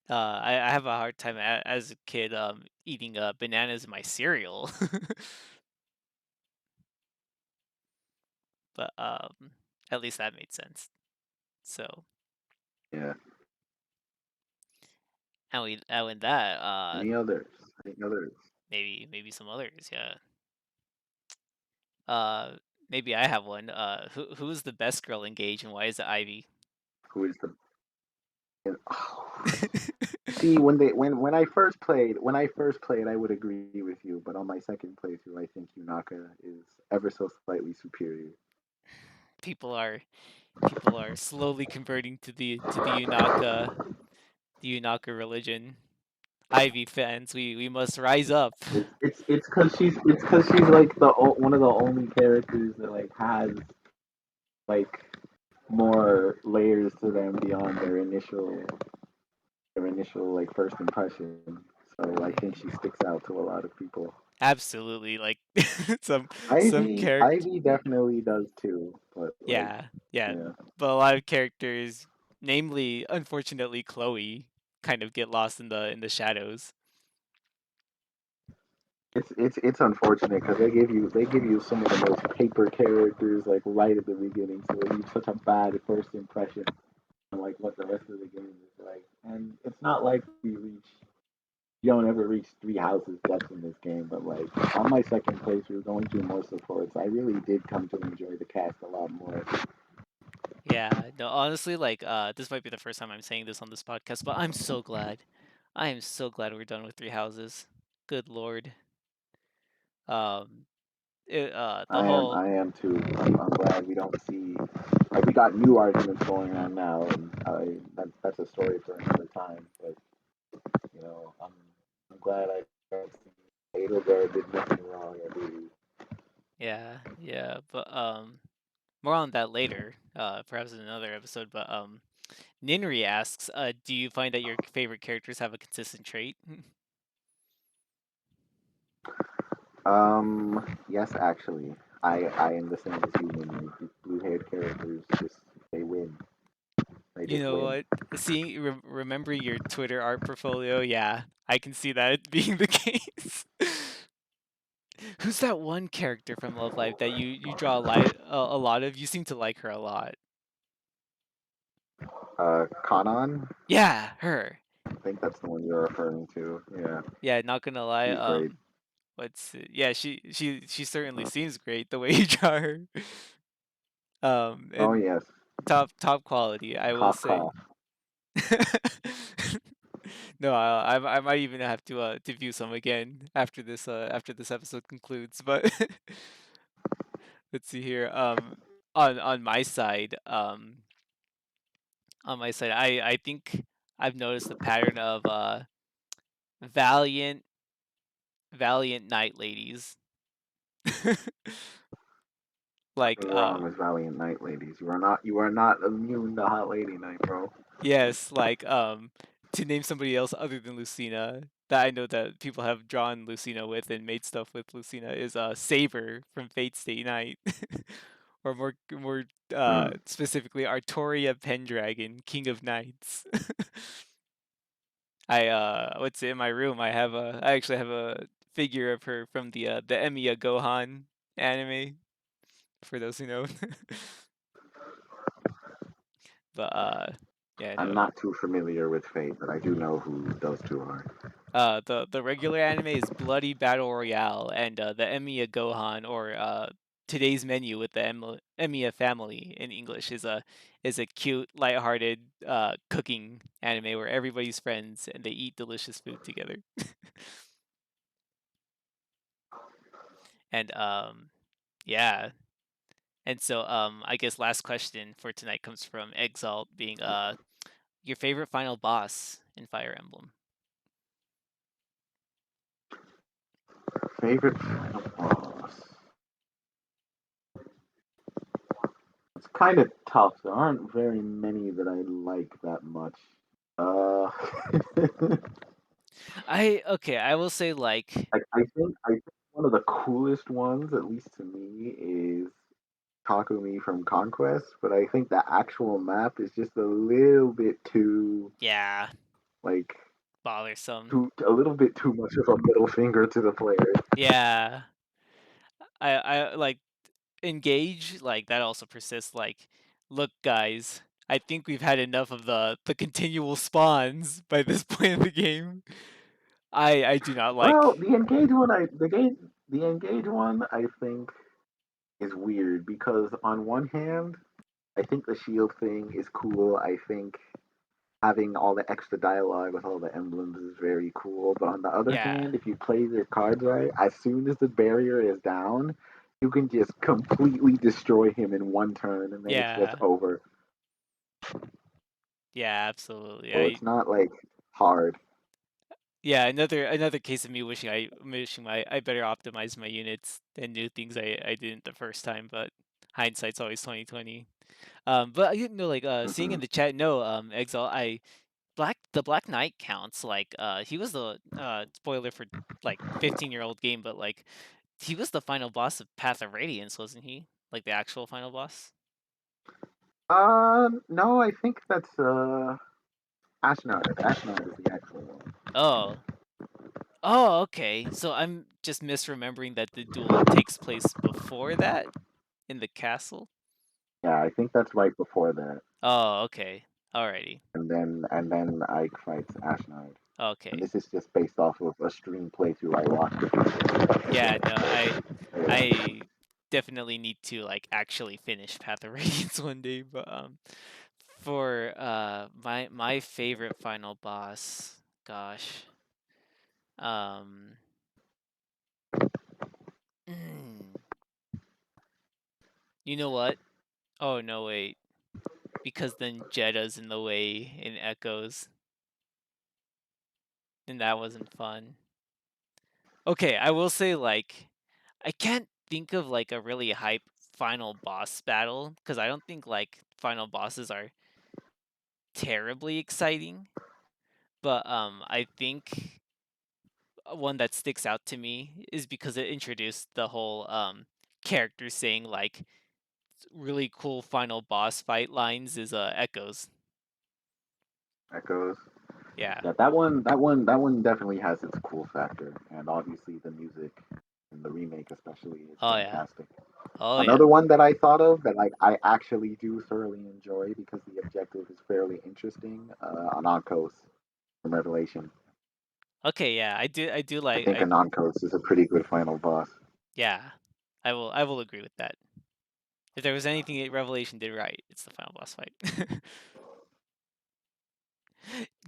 I have a hard time as a kid eating bananas in my cereal. But at least that made sense. So, Yeah. and with that, Any others? Any others? maybe some others, yeah. Uh, maybe I have one. Who's the best girl engaged and why is it Ivy? Who is the? See, when I first played, I would agree with you, but on my second playthrough, I think Yunaka is ever so slightly superior. people are people are slowly converting to the Unaka religion. Ivy fans, we must rise up. It's because she's like one of the only characters that like has like more layers to them beyond their initial like first impression. So I think Mhm. she sticks out to a lot of people. Absolutely, like some character. Ivy definitely does too, but like Yeah, yeah, yeah, but a lot of characters, namely, unfortunately, Chloe, kind of get lost in the shadows. it's unfortunate because they give you some of the most paper characters like right at the beginning, so they leave such a bad first impression on like what the rest of the game is like. And it's not like you don't ever reach three houses depth in this game, but like on my second playthrough, going through more supports, I really did come to enjoy the cast a lot more. Yeah, no, honestly, like, this might be the first time I'm saying this on this podcast, but I'm so glad. I am so glad we're done with Three Houses. Good lord. Um, the whole, I am too. I'm glad we don't see like we got new arguments going on now, and that's a story for another time. But I'm glad I don't see Edelgard did nothing wrong. I believe. yeah, yeah, but more on that later, perhaps in another episode. But Ninri asks, do you find that your favorite characters have a consistent trait? Yes, actually, I am the same as you. When blue haired characters just they win. They You just know win. what? Seeing, remembering your Twitter art portfolio, yeah, I can see that being the case. Who's that one character from Love Live that you draw a lot of? You seem to like her a lot. Kanan, Yeah, her. I think that's the one you're referring to. Yeah, Yeah, not gonna lie. she's great. Yeah, she certainly seems great the way you draw her. Oh And yes, top quality, I will top say. class. No, I might even have to view some again after this episode concludes. But let's see here. On my side, I think I've noticed a pattern of valiant valiant knight ladies. Like Nothing wrong with Valiant Night ladies. You are not immune to Hot Lady Night, bro. yes, like to name somebody else other than Lucina that I know that people have drawn Lucina with and made stuff with Lucina is Saber from Fate Stay Night. Or more Hmm. specifically Artoria Pendragon, King of Knights. I what's in my room? I actually have a figure of her from the Emiya Gohan anime for those who know. But yeah, I'm no. not too familiar with Fate, but I do know who those two are. The regular anime is Bloody Battle Royale, and the Emiya Gohan or today's menu with the Emiya family in English is a cute, lighthearted cooking anime where everybody's friends and they eat delicious food together. And yeah. And so I guess last question for tonight comes from Exalt being your favorite final boss in Fire Emblem. Favorite final boss? It's kind of tough. There aren't very many that I like that much. Uh, I will say like I think one of the coolest ones, at least to me, is Takumi from Conquest. But I think the actual map is just a little bit too yeah, like bothersome. too a little bit too much of a middle finger to the player. Yeah. I like engage like that also persists like look guys, I think we've had enough of the continual spawns by this point in the game. I do not Well, like the engage one I think is weird because on one hand, I think the shield thing is cool. I think having all the extra dialogue with all the emblems is very cool. But on the other yeah. hand, if you play your cards right, as soon as the barrier is down, you can just completely destroy him in one turn, and then it's just Yeah. over. Yeah, absolutely. So I it's not like hard. Yeah, another case of me wishing I better optimize my units and do things I didn't the first time, but hindsight's always 2020. But I didn't know like seeing Hmm. in the chat, no, Exile, the Black Knight counts. Like he was the spoiler for like 15-year-old game, but like he was the final boss of Path of Radiance, wasn't he? Like the actual final boss? No, I think that's Ashnard. Ashnard is the actual one. Oh. Oh, okay. So I'm just misremembering that the duel takes place before that in the castle. Yeah, I think that's right before that. Oh, okay. Alrighty. And then Ike fights Ashnard. And Okay. this is just based off of a stream playthrough I watched before. Yeah, no, Yeah. I definitely need to like actually finish Path of Radiance one day, but for my favorite final boss, gosh. Um mm, you know what? Oh no, wait. Because then Jeddah's in the way in Echoes, and that wasn't fun. Okay, I will say like I can't think of like a really hype final boss battle because I don't think like final bosses are terribly exciting. But I think one that sticks out to me is because it introduced the whole character saying like really cool final boss fight lines is Echoes. Echoes. Yeah. Yeah, that one definitely has its cool factor, and obviously the music and the remake especially is Oh yeah. fantastic. Oh yeah. Another one that I thought of that like I actually do thoroughly enjoy because the objective is fairly interesting. Anonkos from Revelation. Okay, yeah. I do I like think I Anonkos is a pretty good final boss. yeah. I will agree with that. If there was anything that Revelation did right, it's the final boss fight.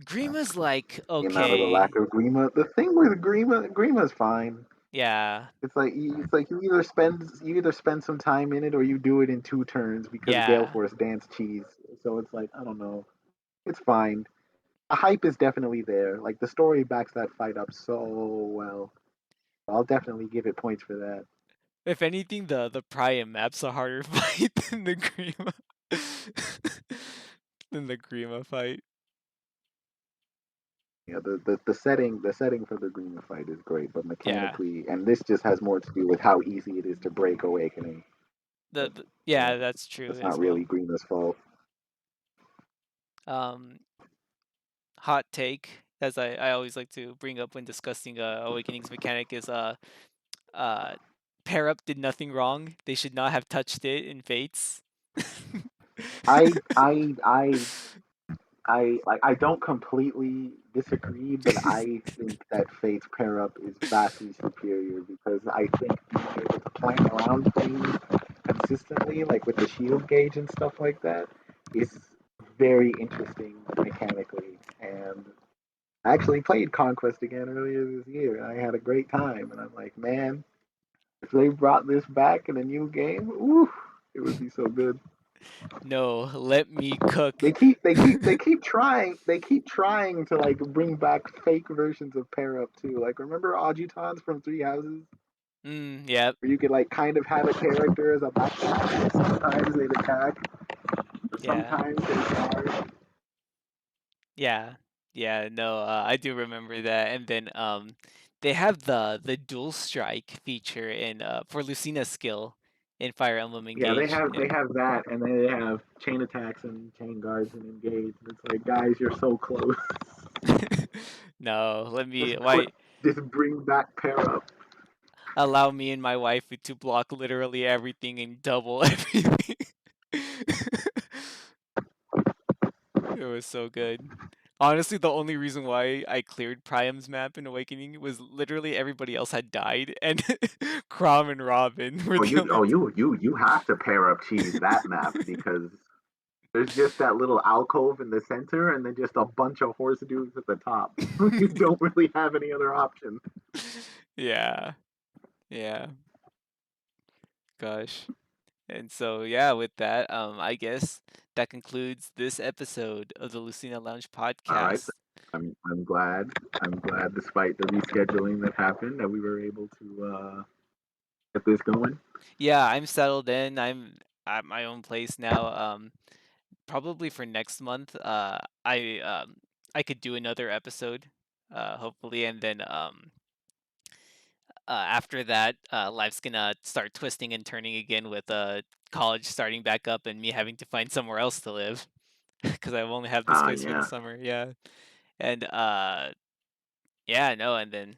Grima's like, Came out of the lack okay. of Grima. The thing with Grima's fine. Yeah. You either spend some time in it or you do it in 2 turns because Gale Yeah. Force dance cheese. So it's like I don't know. It's fine. The hype is definitely there. Like the story backs that fight up so well. I'll definitely give it points for that. If anything, the Priam map's a harder fight than the Grima than the Grima fight. Yeah, the setting for the Grima fight is great, but Yeah. mechanically, and this just has more to do with how easy it is to break Awakening. But, Yeah, yeah, that's true it's not as really well. Grima's fault. Um, hot take, as I always like to bring up when discussing Awakening's mechanic is uh pair up did nothing wrong. They should not have touched it in Fates. I I I I don't completely disagree, but I think that Fate's pair up is vastly superior because I think being able to plan around things consistently, like with the shield gauge and stuff like that, is very interesting mechanically. And I actually played Conquest again earlier this year, and I had a great time. And I'm like, man, if they brought this back in a new game, ooh, it would be so good. No, let me cook. They keep trying to like bring back fake versions of pair up too. Like remember Ajutans from Three Houses, Yep. where you could like kind of have a character as a backpack. Sometimes they'd attack, or Yeah. sometimes they charge. Yeah. Yeah, no, I do remember that. And then they have the dual strike feature in for Lucina's skill in Fire Emblem Yeah, they Engage. have they And have that, and then they have chain attacks and chain guards and engage. And it's like, guys, you're so close. no, let me just put, why just bring back pair up. allow me and my wife to block literally everything and double everything. It was so good. Honestly, the only reason why I cleared Priam's map in Awakening was literally everybody else had died, and Crom and Robin were Oh, the you, only oh, two. you have to pair up cheese that map because there's just that little alcove in the center, and then just a bunch of horse dudes at the top. You don't really have any other option. Yeah, yeah, gosh. And so, yeah, with that, I guess that concludes this episode of the Lucina Lounge All right, podcast. I'm glad. I'm glad, despite the rescheduling that happened, that we were able to get this going. Yeah, I'm settled in. I'm at my own place now. Probably for next month, I could do another episode, hopefully, and then after that, life's gonna start twisting and turning again with college starting back up and me having to find somewhere else to live because I only have this Ah, place for the yeah. summer. Yeah, and yeah, no, and then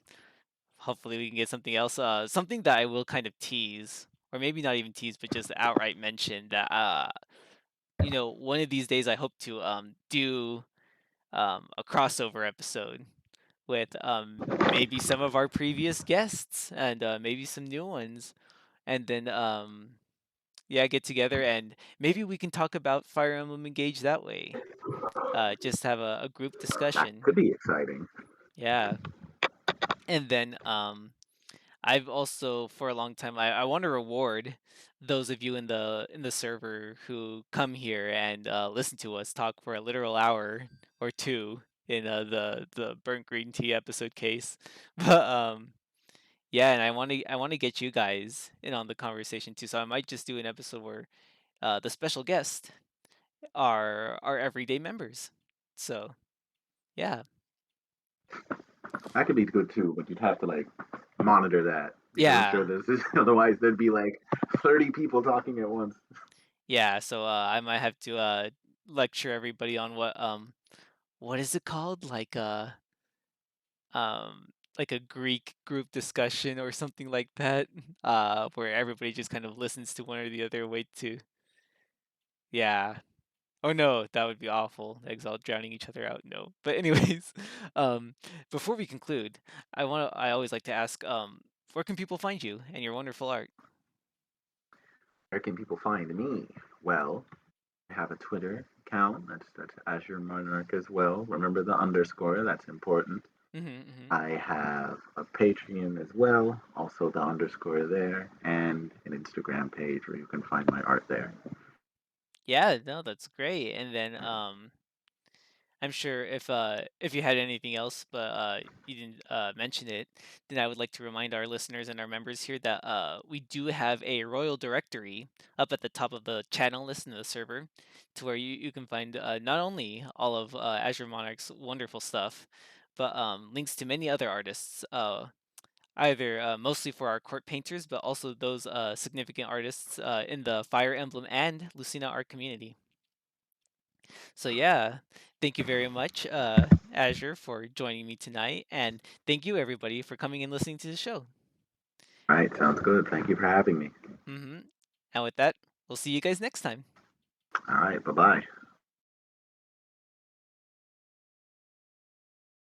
hopefully we can get something else. Something that I will kind of tease, or maybe not even tease, but just outright mention that one of these days I hope to do a crossover episode with maybe some of our previous guests and maybe some new ones, and then yeah, get together and maybe we can talk about Fire Emblem Engage that way. Just have a group That discussion. could be exciting. Yeah, and then I've also for a long time I want to reward those of you in the server who come here and listen to us talk for a literal hour or two in the burnt green tea episode case. But yeah, and I want to get you guys in on the conversation too. So I might just do an episode where the special guest are our everyday members. So yeah, That could be good too, but you'd have to like monitor that because I'm sure yeah, there's otherwise there'd be like 30 people talking at once. yeah. So I might have to lecture everybody on what is it called? Like a Greek group discussion or something like that, where everybody just kind of listens to one or the other way to yeah. Oh no, that would be awful. Exile drowning each other out. No. But anyways, um, before we conclude, I always like to ask, where can people find you and your wonderful art? Where can people find me? Well, I have a Twitter account. That's Azure Monarch as well. Remember the underscore. That's important. Mhm, mhm. I have a Patreon as well, also the underscore there, and an Instagram page where you can find my art there. Yeah, no, that's great. And then I'm sure if you had anything else, but you didn't mention it, then I would like to remind our listeners and our members here that we do have a royal directory up at the top of the channel list in the server, to where you can find not only all of Azure Monarch's wonderful stuff, but links to many other artists. Either mostly for our court painters, but also those significant artists in the Fire Emblem and Lucina art community. So yeah, thank you very much, Azure, for joining me tonight, and thank you everybody for coming and listening to the show. All right, sounds good. Thank you for having me. And with that, we'll see you guys next time. All right, bye bye.